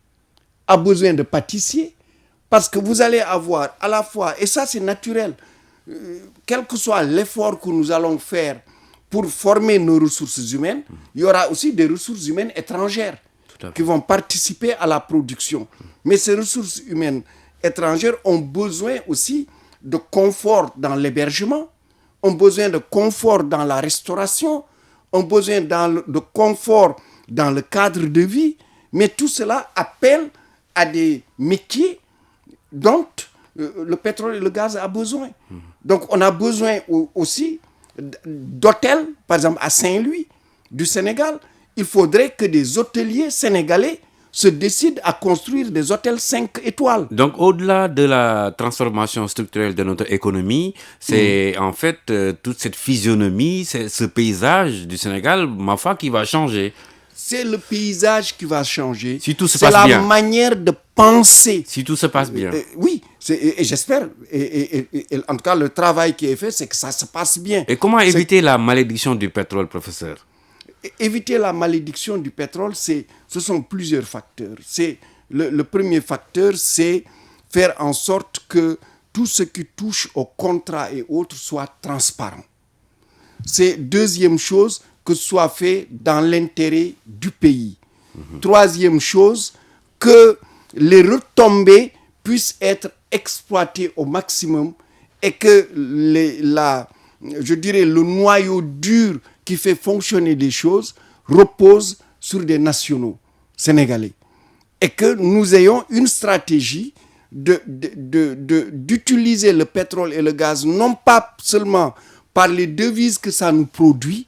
a besoin de pâtissiers, parce que vous allez avoir à la fois, et ça c'est naturel, quel que soit l'effort que nous allons faire pour former nos ressources humaines, il y aura aussi des ressources humaines étrangères qui vont participer à la production. Mais ces ressources humaines étrangères ont besoin aussi de confort dans l'hébergement, ont besoin de confort dans la restauration, ont besoin de confort dans le cadre de vie, mais tout cela appelle à des métiers dont le pétrole et le gaz a besoin. Donc on a besoin aussi d'hôtels, par exemple à Saint-Louis du Sénégal. Il faudrait que des hôteliers sénégalais se décident à construire des hôtels 5 étoiles. Donc, au-delà de la transformation structurelle de notre économie, c'est en fait toute cette physionomie, ce paysage du Sénégal, ma foi, qui va changer. C'est le paysage qui va changer. Si tout se passe bien. C'est la manière de penser. Si tout se passe bien. Oui, et j'espère. Et en tout cas, le travail qui est fait, c'est que ça se passe bien. Et comment éviter la malédiction du pétrole, professeur? Éviter la malédiction du pétrole, ce sont plusieurs facteurs. Le premier facteur, c'est faire en sorte que tout ce qui touche aux contrats et autres soit transparent. C'est deuxième chose, que ce soit fait dans l'intérêt du pays. Troisième chose, que les retombées puissent être exploitées au maximum et que je dirais le noyau dur qui fait fonctionner des choses repose sur des nationaux sénégalais. Et que nous ayons une stratégie d'utiliser le pétrole et le gaz, non pas seulement par les devises que ça nous produit,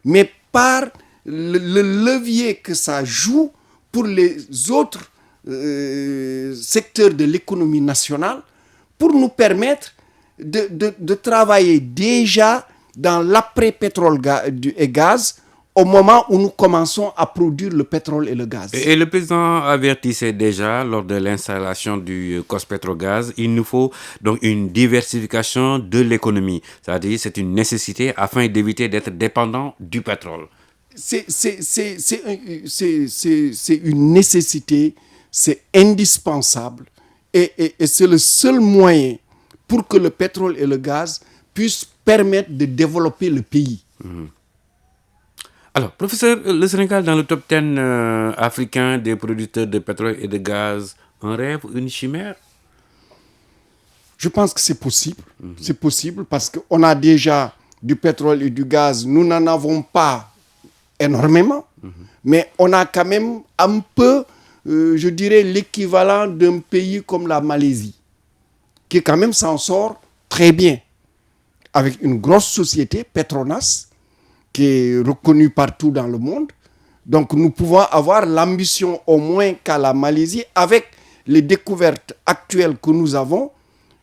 mais par le levier que ça joue pour les autres secteurs de l'économie nationale, pour nous permettre de travailler déjà dans l'après-pétrole et gaz, au moment où nous commençons à produire le pétrole et le gaz. Et le président avertissait déjà lors de l'installation du COS-Pétrogaz, il nous faut donc une diversification de l'économie. C'est-à-dire c'est une nécessité afin d'éviter d'être dépendant du pétrole. C'est une nécessité, c'est indispensable et c'est le seul moyen pour que le pétrole et le gaz puissent permettre de développer le pays. Alors, professeur, le Sénégal dans le top 10 africain des producteurs de pétrole et de gaz, un rêve, une chimère? Je pense que c'est possible. C'est possible parce qu'on a déjà du pétrole et du gaz. Nous n'en avons pas énormément, mais on a quand même un peu, je dirais, l'équivalent d'un pays comme la Malaisie, qui quand même s'en sort très bien, avec une grosse société, Petronas, qui est reconnue partout dans le monde. Donc nous pouvons avoir l'ambition au moins qu'à la Malaisie, avec les découvertes actuelles que nous avons,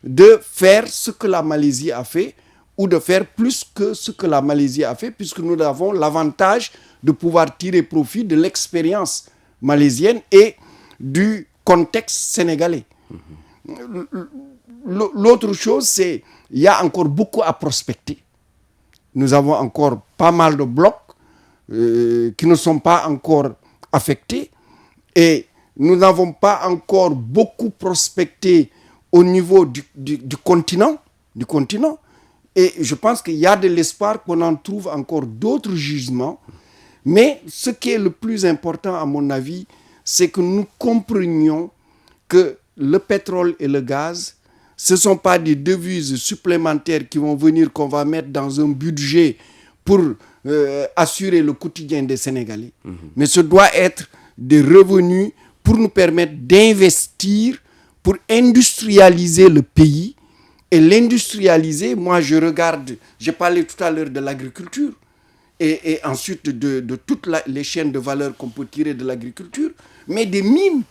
de faire ce que la Malaisie a fait, ou de faire plus que ce que la Malaisie a fait, puisque nous avons l'avantage de pouvoir tirer profit de l'expérience malaisienne et du contexte sénégalais. L'autre chose, c'est qu'il y a encore beaucoup à prospecter. Nous avons encore pas mal de blocs qui ne sont pas encore affectés et nous n'avons pas encore beaucoup prospecté au niveau du continent. Et je pense qu'il y a de l'espoir qu'on en trouve encore d'autres gisements. Mais ce qui est le plus important, à mon avis, c'est que nous comprenions que le pétrole et le gaz, ce ne sont pas des devises supplémentaires qui vont venir, qu'on va mettre dans un budget pour assurer le quotidien des Sénégalais. Mais ce doit être des revenus pour nous permettre d'investir, pour industrialiser le pays. Et l'industrialiser, moi je regarde, j'ai parlé tout à l'heure de l'agriculture, et ensuite de toutes les chaînes de valeur qu'on peut tirer de l'agriculture, mais des mines.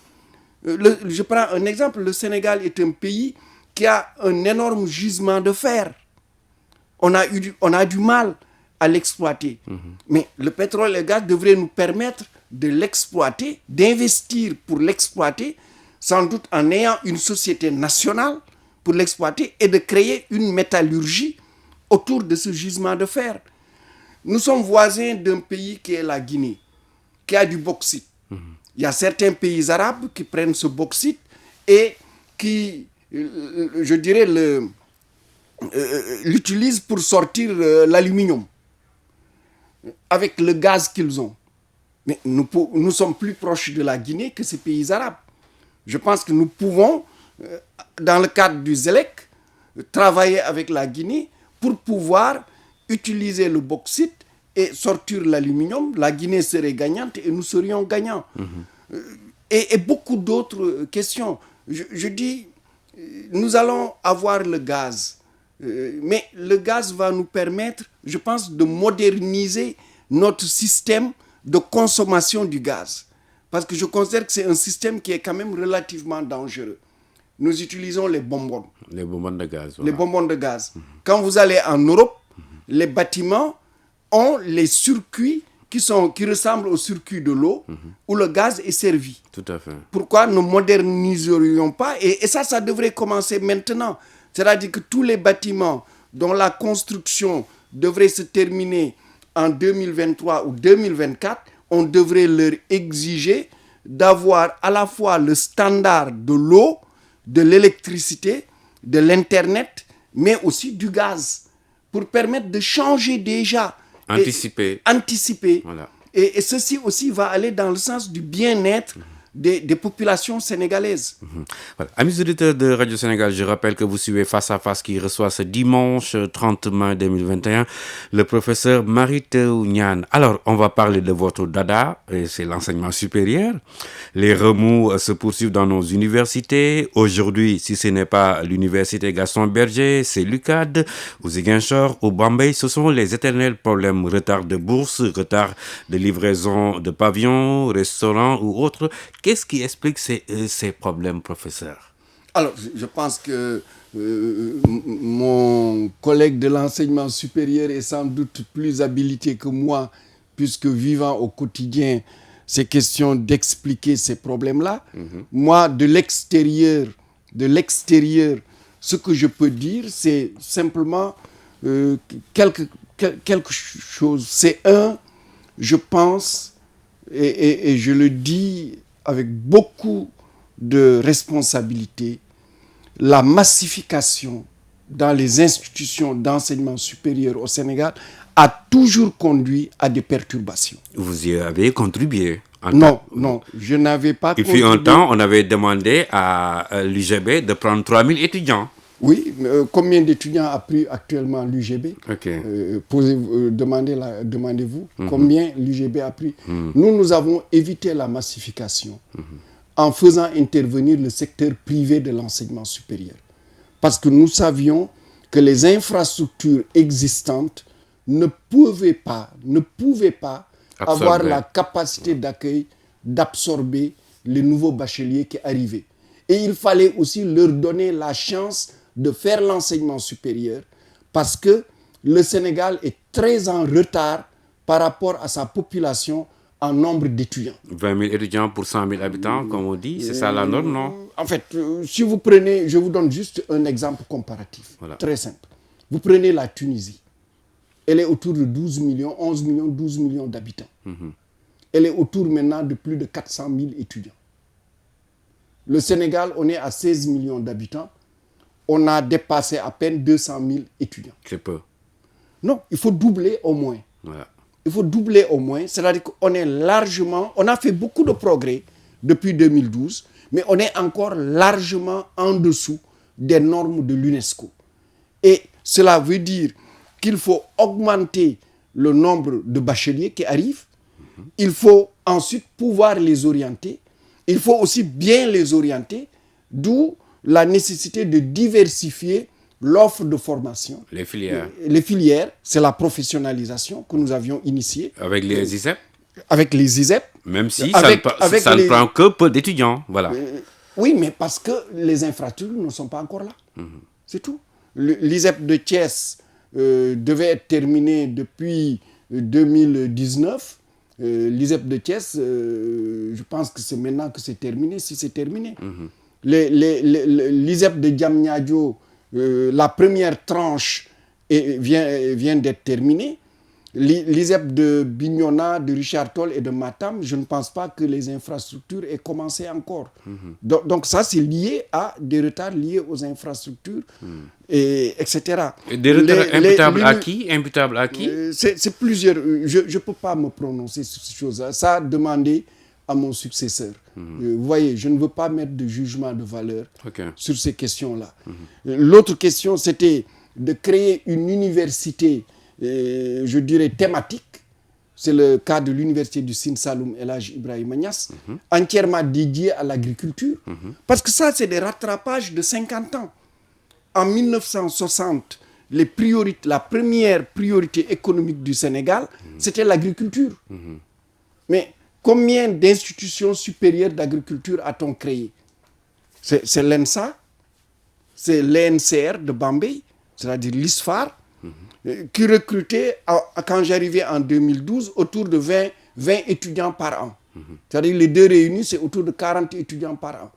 Je prends un exemple, le Sénégal est un pays qui a un énorme gisement de fer. On a du mal à l'exploiter. Mais le pétrole et le gaz devraient nous permettre de l'exploiter, d'investir pour l'exploiter, sans doute en ayant une société nationale pour l'exploiter et de créer une métallurgie autour de ce gisement de fer. Nous sommes voisins d'un pays qui est la Guinée, qui a du bauxite. Il y a certains pays arabes qui prennent ce bauxite et qui, je dirais, l'utilisent pour sortir l'aluminium avec le gaz qu'ils ont. Mais nous sommes plus proches de la Guinée que ces pays arabes. Je pense que nous pouvons, dans le cadre du ZELEC, travailler avec la Guinée pour pouvoir utiliser le bauxite et sortir l'aluminium. La Guinée serait gagnante et nous serions gagnants. Et beaucoup d'autres questions. Je dis, nous allons avoir le gaz. Mais le gaz va nous permettre, je pense, de moderniser notre système de consommation du gaz. Parce que je considère que c'est un système qui est quand même relativement dangereux. Nous utilisons les bonbons. Les bonbons de gaz. Voilà. Les bonbons de gaz. Quand vous allez en Europe, les bâtiments ont les circuits qui ressemblent aux circuits de l'eau, où le gaz est servi. Tout à fait. Pourquoi ne moderniserions pas? Et ça devrait commencer maintenant. C'est-à-dire que tous les bâtiments dont la construction devrait se terminer en 2023 ou 2024, on devrait leur exiger d'avoir à la fois le standard de l'eau, de l'électricité, de l'Internet, mais aussi du gaz, pour permettre de changer déjà. Anticiper. Voilà. Et ceci aussi va aller dans le sens du bien-être des populations sénégalaises. Voilà. Amis auditeurs de Radio Sénégal, je rappelle que vous suivez Face à Face qui reçoit ce dimanche 30 mai 2021 le professeur Mary Teuw Niane. Alors, on va parler de votre dada, et c'est l'enseignement supérieur. Les remous se poursuivent dans nos universités. Aujourd'hui, si ce n'est pas l'université Gaston Berger, c'est l'UCAD, au Ziguinchor, au Bambey. Ce sont les éternels problèmes, retard de bourse, retard de livraison de pavillons, restaurants ou autres. Qu'est-ce qui explique ces problèmes, professeur? Alors, je pense que mon collègue de l'enseignement supérieur est sans doute plus habilité que moi puisque vivant au quotidien ces questions d'expliquer ces problèmes-là. Moi, de l'extérieur, ce que je peux dire, c'est simplement quelque chose. C'est je pense, et je le dis avec beaucoup de responsabilité, la massification dans les institutions d'enseignement supérieur au Sénégal a toujours conduit à des perturbations. Vous y avez contribué. Non, je n'avais pas contribué. Il fut un temps, on avait demandé à l'UGB de prendre 3000 étudiants. Oui, combien d'étudiants a pris actuellement l'UGB? Demandez-vous combien l'UGB a pris. Nous avons évité la massification en faisant intervenir le secteur privé de l'enseignement supérieur. Parce que nous savions que les infrastructures existantes ne pouvaient pas avoir la capacité d'accueil, d'absorber les nouveaux bacheliers qui arrivaient. Et il fallait aussi leur donner la chance de faire l'enseignement supérieur parce que le Sénégal est très en retard par rapport à sa population en nombre d'étudiants. 20 000 étudiants pour 100 000 habitants, comme on dit, c'est ça la norme, non? En fait, si vous prenez, je vous donne juste un exemple comparatif, très simple. Vous prenez la Tunisie. Elle est autour de 12 millions, 11 millions, 12 millions d'habitants. Elle est autour maintenant de plus de 400 000 étudiants. Le Sénégal, on est à 16 millions d'habitants. On a dépassé à peine 200 000 étudiants. C'est peu. Non, il faut doubler au moins. Voilà. Il faut doubler au moins. C'est-à-dire qu'on est largement... On a fait beaucoup de progrès depuis 2012, mais on est encore largement en dessous des normes de l'UNESCO. Et cela veut dire qu'il faut augmenter le nombre de bacheliers qui arrivent. Il faut ensuite pouvoir les orienter. Il faut aussi bien les orienter, d'où la nécessité de diversifier l'offre de formation. Les filières. Les filières, c'est la professionnalisation que nous avions initiée. Avec les ISEP? Avec les ISEP. Même si ça ne prend que peu d'étudiants. Voilà. Oui, mais parce que les infrastructures ne sont pas encore là. C'est tout. L'ISEP de Thiès devait être terminé depuis 2019. L'ISEP de Thiès, je pense que c'est maintenant que c'est terminé, si c'est terminé. L'ISEP de Diamniadio, la première tranche vient d'être terminée. L'ISEP de Bignona, de Richard Toll et de Matam, je ne pense pas que les infrastructures aient commencé encore. Donc ça, c'est lié à des retards liés aux infrastructures, etc. Et des retards imputables à qui? Imputables à qui? C'est plusieurs. Je ne peux pas me prononcer sur ces choses-là. Ça a demandé à mon successeur. Vous voyez, je ne veux pas mettre de jugement de valeur sur ces questions-là. L'autre question, c'était de créer une université, je dirais thématique. C'est le cas de l'université du Sine Saloum El Hadji Ibrahima Niass, entièrement dédiée à l'agriculture. Parce que ça, c'est des rattrapages de 50 ans. En 1960, la première priorité économique du Sénégal, c'était l'agriculture. Mais combien d'institutions supérieures d'agriculture a-t-on créé? C'est l'ENSA, c'est l'ENCR de Bambey, c'est-à-dire l'ISFAR, qui recrutait, quand j'arrivais en 2012, autour de 20 étudiants par an. C'est-à-dire les deux réunis, c'est autour de 40 étudiants par an.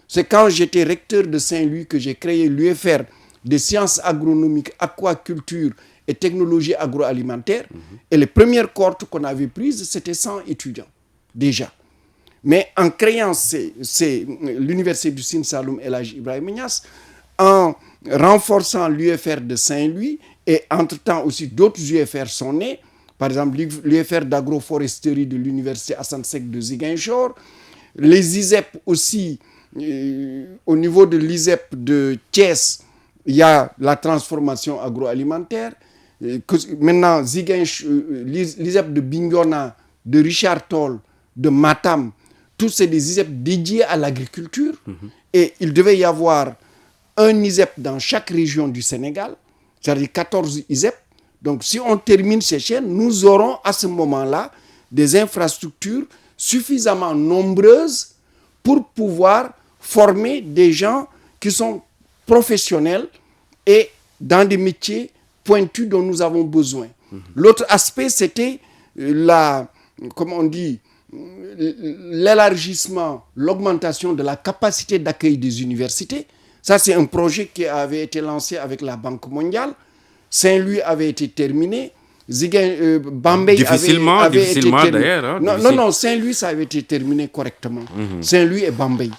C'est quand j'étais recteur de Saint-Louis que j'ai créé l'UFR des sciences agronomiques, aquaculture et technologie agroalimentaire. Et les premières cohortes qu'on avait prises, c'était 100 étudiants, déjà. Mais en créant l'université du Sine Saloum El Hadji Ibrahima Niass, en renforçant l'UFR de Saint-Louis, et entre-temps aussi d'autres UFR sont nés, par exemple l'UFR d'agroforesterie de l'université Assane Seck de Ziguinchor, les ISEP aussi, au niveau de l'ISEP de Thiès, il y a la transformation agroalimentaire. Maintenant, l'ISEP de Bignona, de Richard Toll, de Matam, tous c'est des ISEP dédiés à l'agriculture. Et il devait y avoir un ISEP dans chaque région du Sénégal, c'est-à-dire 14 ISEP. Donc si on termine ces chaînes, nous aurons à ce moment-là des infrastructures suffisamment nombreuses pour pouvoir former des gens qui sont professionnels et dans des métiers pointus dont nous avons besoin. L'autre aspect, c'était comme on dit, l'élargissement, l'augmentation de la capacité d'accueil des universités. Ça, c'est un projet qui avait été lancé avec la Banque mondiale. Saint-Louis avait été terminé. Bambey difficilement avait été terminé. d'ailleurs. Non, Saint-Louis, ça avait été terminé correctement. Saint-Louis et Bambey.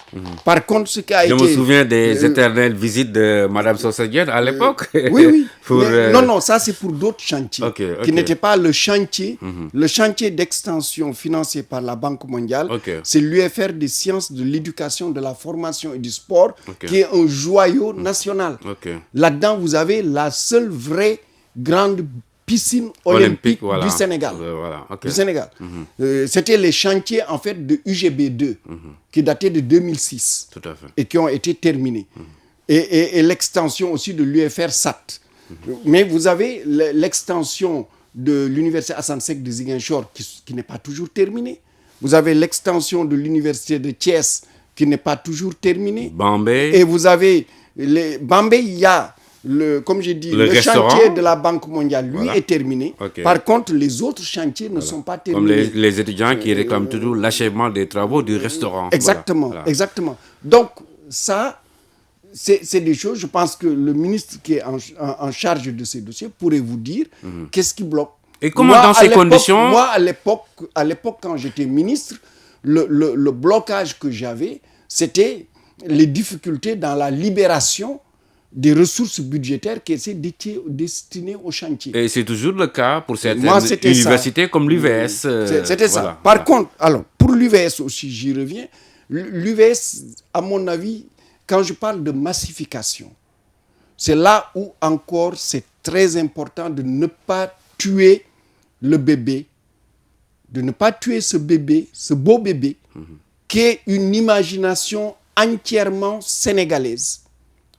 Par contre, ce qui a été... Je me souviens des éternelles visites de Mme Sossadienne à l'époque. Oui. Non, ça c'est pour d'autres chantiers qui n'étaient pas le chantier. Le chantier d'extension financé par la Banque mondiale, c'est l'UFR des sciences de l'éducation, de la formation et du sport, qui est un joyau national. Là-dedans, vous avez la seule vraie grande piscine olympique du Sénégal. Du Sénégal. C'était les chantiers en fait de UGB2 qui dataient de 2006 Tout à fait. et qui ont été terminés. Et l'extension aussi de l'UFR SAT. Mais vous avez l'extension de l'université Assane Seck de Ziguinchor qui n'est pas toujours terminée. Vous avez l'extension de l'université de Thiès qui n'est pas toujours terminée. Bambey. Et vous avez Bambey, il y a comme j'ai dit, le chantier de la Banque mondiale, lui, est terminé. Par contre, les autres chantiers ne sont pas terminés. Comme les étudiants qui réclament toujours l'achèvement des travaux du restaurant. Exactement. Donc, ça, c'est des choses, je pense que le ministre qui est en charge de ces dossiers pourrait vous dire qu'est-ce qui bloque. Et comment dans ces conditions... Moi, à l'époque, quand j'étais ministre, le blocage que j'avais, c'était les difficultés dans la libération des ressources budgétaires qui étaient destinées au chantier. Et c'est toujours le cas pour certaines universités comme l'UVS. C'était ça. Par contre, alors, pour l'UVS aussi, j'y reviens. L'UVS, à mon avis, quand je parle de massification, c'est là où encore c'est très important de ne pas tuer le bébé, de ne pas tuer ce bébé, ce beau bébé, qui est une imagination entièrement sénégalaise.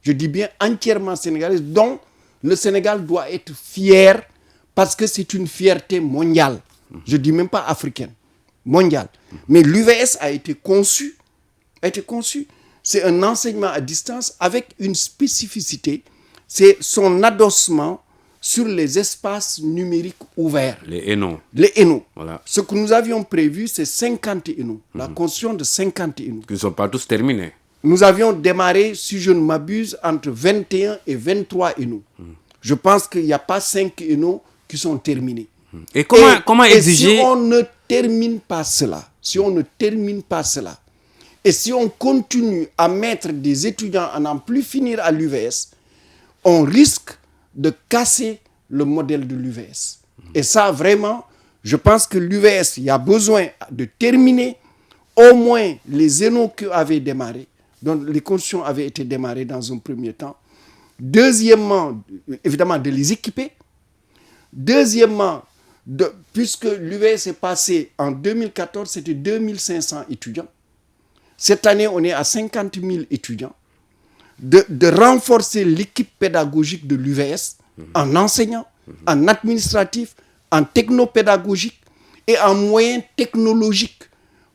Je dis bien entièrement sénégalaise, dont le Sénégal doit être fier parce que c'est une fierté mondiale. Je ne dis même pas africaine, mondiale. Mais l'UVS a été conçu. C'est un enseignement à distance avec une spécificité. C'est son adossement sur les espaces numériques ouverts. Les ENO. Voilà. Ce que nous avions prévu, c'est 50 ENO. La construction de 50 ENO. Qui ne sont pas tous terminés. Nous avions démarré, si je ne m'abuse, entre 21 et 23 ENO. Je pense qu'il n'y a pas 5 ENO qui sont terminés. Et comment exiger... si on ne termine pas cela, et si on continue à mettre des étudiants à n'en plus finir à l'UVS, on risque de casser le modèle de l'UVS. Et ça, vraiment, je pense que l'UVS, il y a besoin de terminer au moins les ENO qui avaient démarré, dont les constructions avaient été démarrées dans un premier temps. Deuxièmement, évidemment, de les équiper. Deuxièmement, puisque l'UVS est passé en 2014, c'était 2500 étudiants. Cette année, on est à 50 000 étudiants. De renforcer l'équipe pédagogique de l'UVS en enseignant, en administratif, en technopédagogique et en moyens technologiques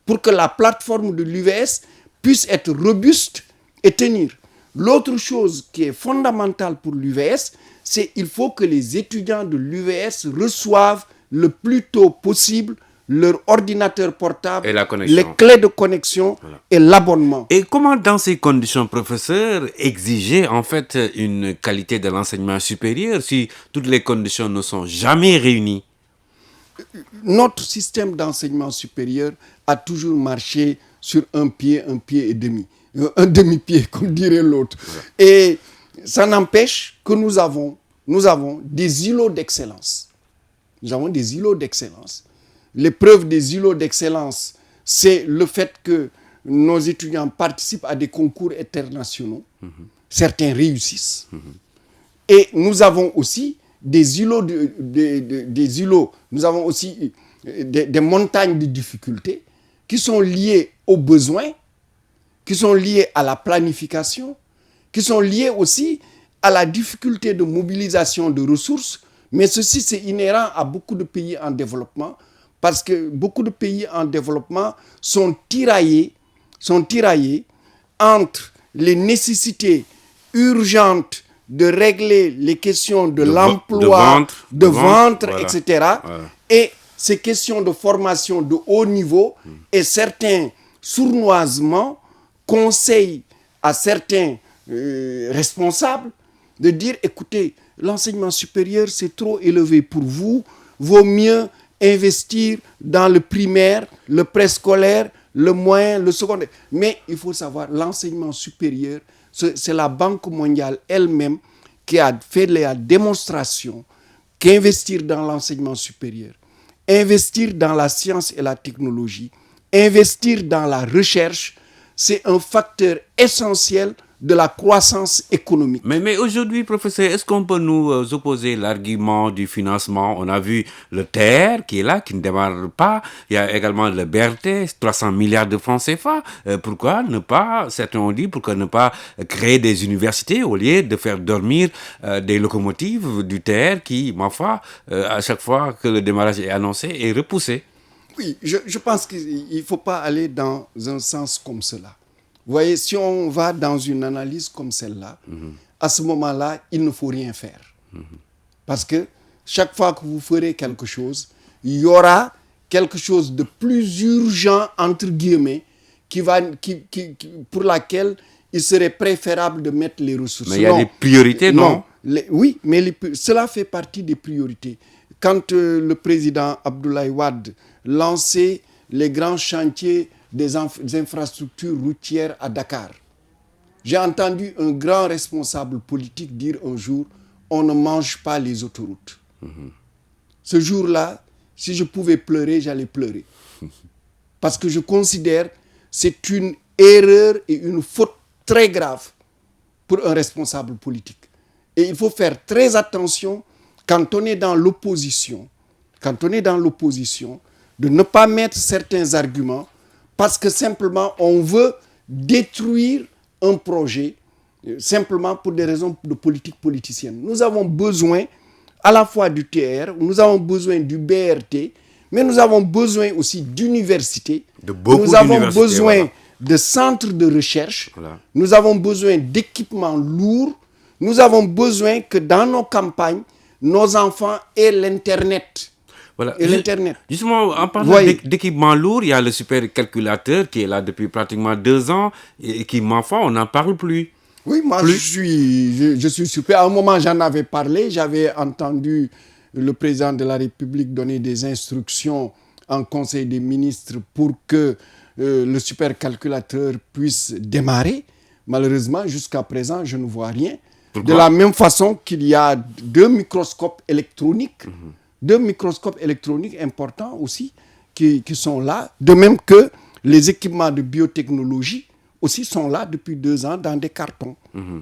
pour que la plateforme de l'UVS puisse être robuste et tenir. L'autre chose qui est fondamentale pour l'UVS, c'est qu'il faut que les étudiants de l'UVS reçoivent le plus tôt possible leur ordinateur portable, les clés de connexion et l'abonnement. Et comment, dans ces conditions, professeur, exiger en fait une qualité de l'enseignement supérieur si toutes les conditions ne sont jamais réunies? Notre système d'enseignement supérieur a toujours marché sur un pied et demi. Un demi-pied, comme dirait l'autre. Et ça n'empêche que nous avons des îlots d'excellence. L'épreuve des îlots d'excellence, c'est le fait que nos étudiants participent à des concours internationaux. Certains réussissent. Et nous avons aussi des îlots, nous avons aussi des montagnes de difficultés qui sont liées aux besoins, qui sont liées à la planification, qui sont liées aussi à la difficulté de mobilisation de ressources. Mais ceci, c'est inhérent à beaucoup de pays en développement, parce que beaucoup de pays en développement sont tiraillés entre les nécessités urgentes de régler les questions de l'emploi, de ventre, etc. Et ces questions de formation de haut niveau et certains sournoisement conseillent à certains responsables de dire, écoutez, l'enseignement supérieur, c'est trop élevé pour vous, vaut mieux investir dans le primaire, le préscolaire, le moyen, le secondaire. Mais il faut savoir, l'enseignement supérieur, c'est la Banque mondiale elle-même qui a fait la démonstration qu'investir dans l'enseignement supérieur, investir dans la science et la technologie, investir dans la recherche, c'est un facteur essentiel de la croissance économique. Mais aujourd'hui, professeur, est-ce qu'on peut nous opposer l'argument du financement? On a vu le TER qui est là, qui ne démarre pas. Il y a également le BRT, 300 milliards de francs CFA. Pourquoi ne pas, certains ont dit, pourquoi ne pas créer des universités au lieu de faire dormir des locomotives du TER qui, ma foi, à chaque fois que le démarrage est annoncé, est repoussé? Oui, je pense qu'il ne faut pas aller dans un sens comme cela. Vous voyez, si on va dans une analyse comme celle-là, à ce moment-là, il ne faut rien faire. Parce que chaque fois que vous ferez quelque chose, il y aura quelque chose de plus urgent, entre guillemets, pour laquelle il serait préférable de mettre les ressources. Mais il y a des priorités, non? Oui, mais cela fait partie des priorités. Quand le président Abdoulaye Wade lançait les grands chantiers des infrastructures routières à Dakar, j'ai entendu un grand responsable politique dire un jour, on ne mange pas les autoroutes. Ce jour-là, si je pouvais pleurer, j'allais pleurer. Parce que je considère que c'est une erreur et une faute très grave pour un responsable politique. Et il faut faire très attention quand on est dans l'opposition, de ne pas mettre certains arguments parce que simplement on veut détruire un projet simplement pour des raisons de politique politicienne. Nous avons besoin à la fois du TR, nous avons besoin du BRT, mais nous avons besoin aussi d'universités. Nous avons besoin de centres de recherche. Voilà. Nous avons besoin d'équipements lourds. Nous avons besoin que dans nos campagnes, nos enfants aient l'Internet. Voilà. Et l'Internet. Justement, en parlant d'équipements lourds, il y a le supercalculateur qui est là depuis pratiquement 2 ans et qui, ma foi, on n'en parle plus. Oui, moi, je suis super. À un moment, j'en avais parlé. J'avais entendu le président de la République donner des instructions en Conseil des ministres pour que le supercalculateur puisse démarrer. Malheureusement, jusqu'à présent, je ne vois rien. Pourquoi? De la même façon qu'il y a 2 microscopes électroniques, 2 microscopes électroniques importants aussi qui sont là. De même que les équipements de biotechnologie aussi sont là depuis 2 ans dans des cartons.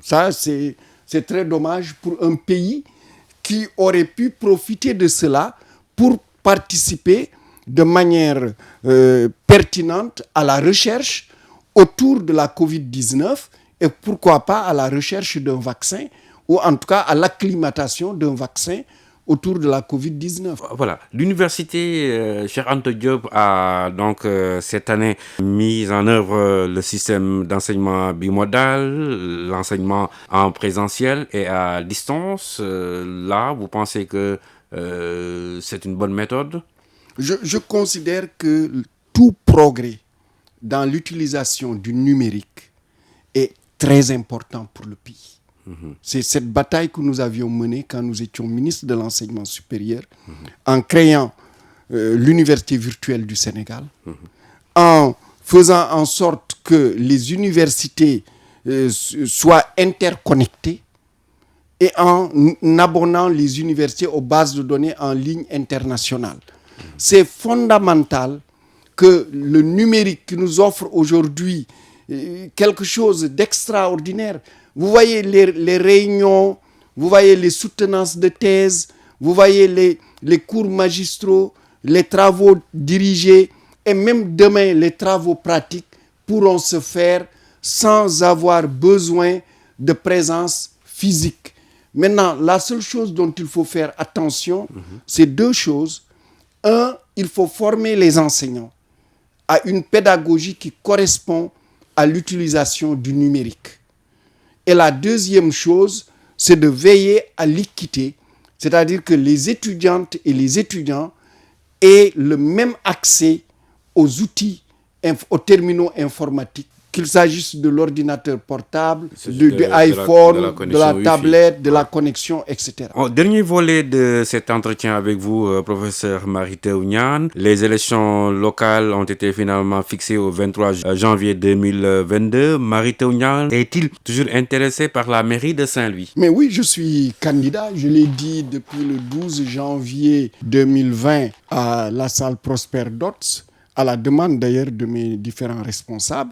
Ça, c'est très dommage pour un pays qui aurait pu profiter de cela pour participer de manière pertinente à la recherche autour de la COVID-19 et pourquoi pas à la recherche d'un vaccin ou en tout cas à l'acclimatation d'un vaccin autour de la COVID-19. Voilà. L'université Cheikh Anta Diop a donc cette année mis en œuvre le système d'enseignement bimodal, l'enseignement en présentiel et à distance. Là, vous pensez que c'est une bonne méthode? Je considère que tout progrès dans l'utilisation du numérique est très important pour le pays. C'est cette bataille que nous avions menée quand nous étions ministres de l'enseignement supérieur, en créant l'université virtuelle du Sénégal, en faisant en sorte que les universités soient interconnectées et en abonnant les universités aux bases de données en ligne internationales. C'est fondamental que le numérique qui nous offre aujourd'hui quelque chose d'extraordinaire. Vous voyez les réunions, vous voyez les soutenances de thèse, vous voyez les cours magistraux, les travaux dirigés et même demain les travaux pratiques pourront se faire sans avoir besoin de présence physique. Maintenant, la seule chose dont il faut faire attention, c'est 2 choses. 1, il faut former les enseignants à une pédagogie qui correspond à l'utilisation du numérique. Et la deuxième chose, c'est de veiller à l'équité, c'est-à-dire que les étudiantes et les étudiants ait le même accès aux outils, aux terminaux informatiques, qu'il s'agisse de l'ordinateur portable, de iPhone, de la tablette, de la connexion, etc. Dernier volet de cet entretien avec vous, professeur Mary Teuw Niane. Les élections locales ont été finalement fixées au 23 janvier 2022. Mary Teuw Niane est-il toujours intéressé par la mairie de Saint-Louis? Mais oui, je suis candidat. Je l'ai dit depuis le 12 janvier 2020 à la salle Prosper Dotz, à la demande d'ailleurs de mes différents responsables.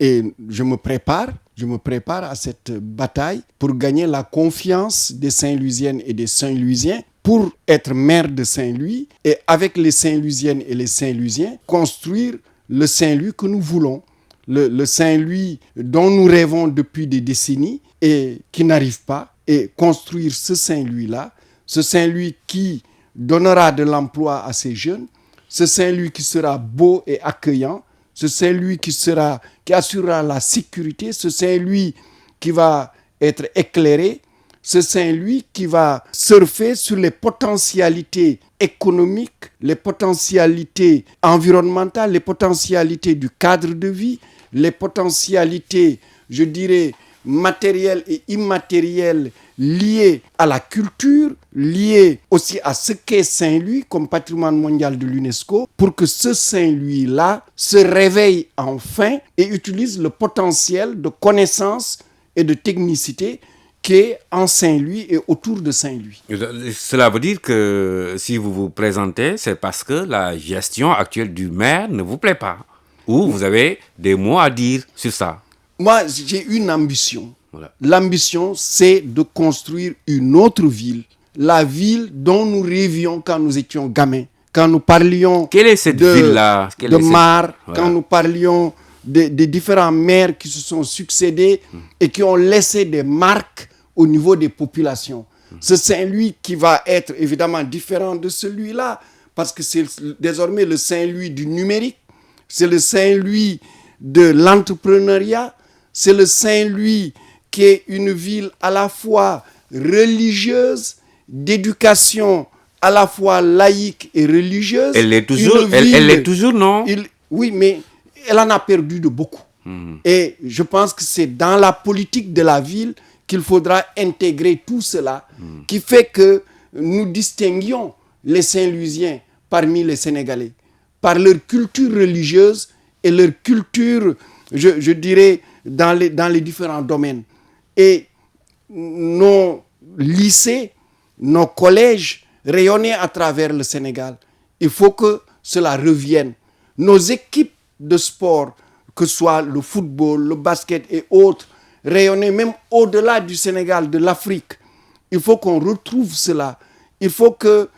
Et je me prépare à cette bataille pour gagner la confiance des Saint-Louisiennes et des Saint-Louisiens, pour être maire de Saint-Louis et avec les Saint-Louisiennes et les Saint-Louisiens, construire le Saint-Louis que nous voulons, le Saint-Louis dont nous rêvons depuis des décennies et qui n'arrive pas, et construire ce Saint-Louis-là, ce Saint-Louis qui donnera de l'emploi à ces jeunes, ce Saint-Louis qui sera beau et accueillant, ce Saint-Louis qui assurera la sécurité, ce Saint-Louis qui va être éclairé, ce Saint-Louis qui va surfer sur les potentialités économiques, les potentialités environnementales, les potentialités du cadre de vie, les potentialités, je dirais, matérielles et immatérielles liées à la culture, liées aussi à ce qu'est Saint-Louis comme patrimoine mondial de l'UNESCO, pour que ce Saint-Louis-là se réveille enfin et utilise le potentiel de connaissance et de technicité qui est en Saint-Louis et autour de Saint-Louis. Cela veut dire que si vous vous présentez, c'est parce que la gestion actuelle du maire ne vous plaît pas, ou vous avez des mots à dire sur ça? Moi, j'ai une ambition. Voilà. L'ambition, c'est de construire une autre ville, la ville dont nous rêvions quand nous étions gamins, quand nous parlions Quelle est cette ville-là? de Mar, voilà. Quand nous parlions des différents maires qui se sont succédés et qui ont laissé des marques au niveau des populations. Ce Saint-Louis qui va être évidemment différent de celui-là, parce que c'est désormais le Saint-Louis du numérique, c'est le Saint-Louis de l'entrepreneuriat, c'est le Saint-Louis qui est une ville à la fois religieuse, d'éducation à la fois laïque et religieuse. Elle l'est toujours, elle l'est toujours, non? Oui, mais elle en a perdu de beaucoup. Et je pense que c'est dans la politique de la ville qu'il faudra intégrer tout cela, qui fait que nous distinguions les Saint-Louisiens parmi les Sénégalais, par leur culture religieuse et leur culture, je dirais, dans les différents domaines. Et nos lycées, nos collèges rayonnaient à travers le Sénégal. Il faut que cela revienne. Nos équipes de sport, que ce soit le football, le basket et autres, rayonnaient même au-delà du Sénégal, de l'Afrique. Il faut qu'on retrouve cela. Il faut que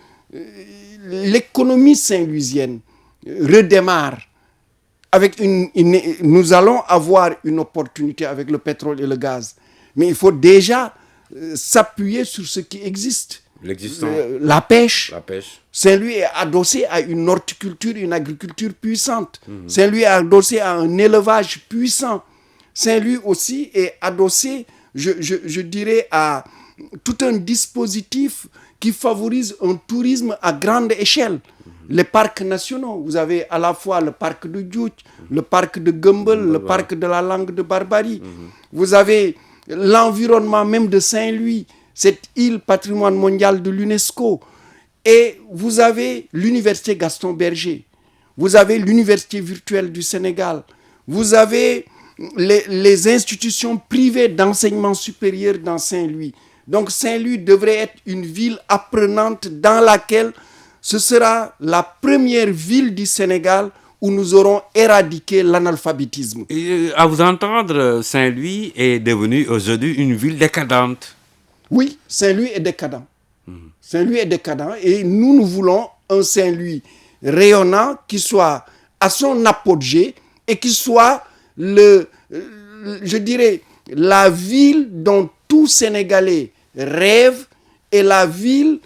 l'économie saint-louisienne redémarre. Nous allons avoir une opportunité avec le pétrole et le gaz. Mais il faut déjà s'appuyer sur ce qui existe. L'existant. La pêche. La pêche. Saint-Louis est adossé à une horticulture, une agriculture puissante. Saint-Louis est adossé à un élevage puissant. Saint-Louis aussi est adossé, je dirais, à tout un dispositif qui favorise un tourisme à grande échelle. Les parcs nationaux, vous avez à la fois le parc de Djoudj, le parc de Gumbel, le parc de la Langue de Barbarie. Vous avez l'environnement même de Saint-Louis, cette île patrimoine mondial de l'UNESCO. Et vous avez l'université Gaston Berger. Vous avez l'université virtuelle du Sénégal. Vous avez les institutions privées d'enseignement supérieur dans Saint-Louis. Donc Saint-Louis devrait être une ville apprenante dans laquelle ce sera la première ville du Sénégal où nous aurons éradiqué l'analphabétisme. Et à vous entendre, Saint-Louis est devenu aujourd'hui une ville décadente. Oui, Saint-Louis est décadent. Saint-Louis est décadent et nous voulons un Saint-Louis rayonnant qui soit à son apogée et qui soit je dirais, la ville dont tout Sénégalais rêve et la ville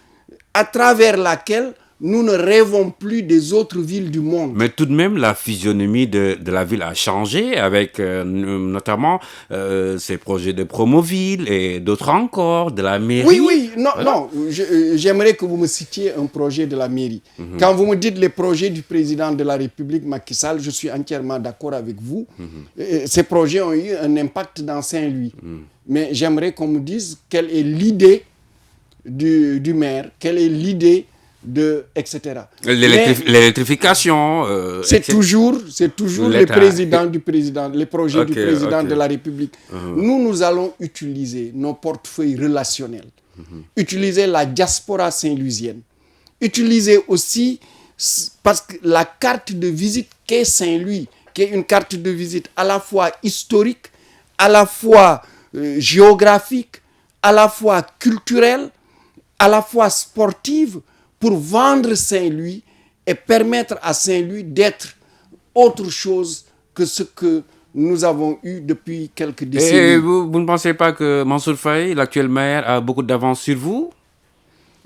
à travers laquelle nous ne rêvons plus des autres villes du monde. Mais tout de même, la physionomie de la ville a changé avec notamment ces projets de Promoville et d'autres encore, de la mairie. Oui, non, j'aimerais que vous me citiez un projet de la mairie. Quand vous me dites les projets du président de la République, Macky Sall, je suis entièrement d'accord avec vous. Ces projets ont eu un impact dans Saint-Louis. Mais j'aimerais qu'on me dise quelle est l'idée du maire, quelle est l'idée etc. L'électrification. C'est toujours les projets du président de la République. Nous allons utiliser nos portefeuilles relationnels, utiliser la diaspora saint-louisienne, utiliser aussi, parce que la carte de visite qu'est Saint-Louis, qui est une carte de visite à la fois historique, à la fois géographique, à la fois culturelle, à la fois sportive, pour vendre Saint-Louis et permettre à Saint-Louis d'être autre chose que ce que nous avons eu depuis quelques décennies. Et vous ne pensez pas que Mansour Faye, l'actuel maire, a beaucoup d'avance sur vous?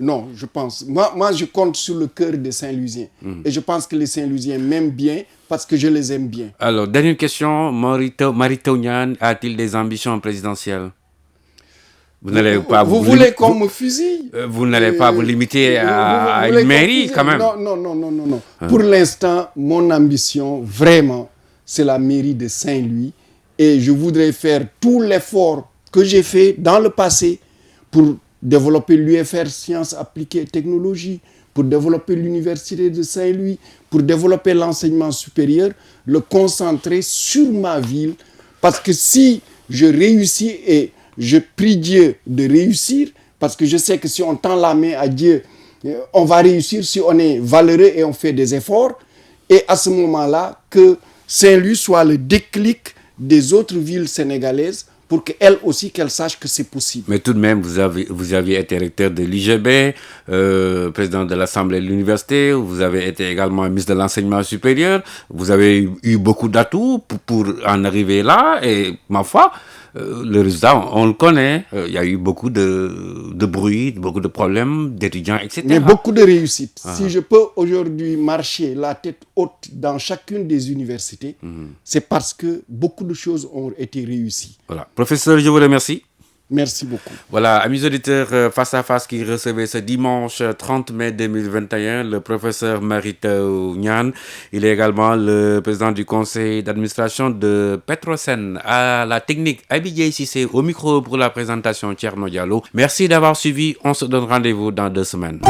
Non, je pense. Moi, je compte sur le cœur des Saint-Louisiens. Et je pense que les Saint-Louisiens m'aiment bien parce que je les aime bien. Alors, dernière question. Mary Teuw Niane a-t-il des ambitions présidentielles? Vous voulez qu'on me fusille? Vous n'allez pas vous limiter à une mairie quand même? Non. Pour l'instant, mon ambition, vraiment, c'est la mairie de Saint-Louis. Et je voudrais faire tout l'effort que j'ai fait dans le passé pour développer l'UFR Sciences Appliquées et Technologies, pour développer l'Université de Saint-Louis, pour développer l'enseignement supérieur, le concentrer sur ma ville. Parce que si je réussis et je prie Dieu de réussir, parce que je sais que si on tend la main à Dieu, on va réussir si on est valeureux et on fait des efforts. Et à ce moment-là, que Saint-Louis soit le déclic des autres villes sénégalaises pour qu'elles aussi, qu'elles sachent que c'est possible. Mais tout de même, vous aviez été recteur de l'IGB, président de l'Assemblée de l'Université, vous avez été également ministre de l'Enseignement supérieur, vous avez eu beaucoup d'atouts pour en arriver là, et ma foi, le résultat, on le connaît. Il y a eu beaucoup de bruit, beaucoup de problèmes d'étudiants, etc. Mais beaucoup de réussites. Si je peux aujourd'hui marcher la tête haute dans chacune des universités, c'est parce que beaucoup de choses ont été réussies. Voilà. Professeur, je vous remercie. Merci beaucoup. Voilà, amis auditeurs, face à face qui recevait ce dimanche 30 mai 2021, le professeur Mary Teuw Niane. Il est également le président du conseil d'administration de Petrosen. À la technique, Abidjay Cissé, au micro pour la présentation, Thierno Diallo. Merci d'avoir suivi. On se donne rendez-vous dans 2 semaines.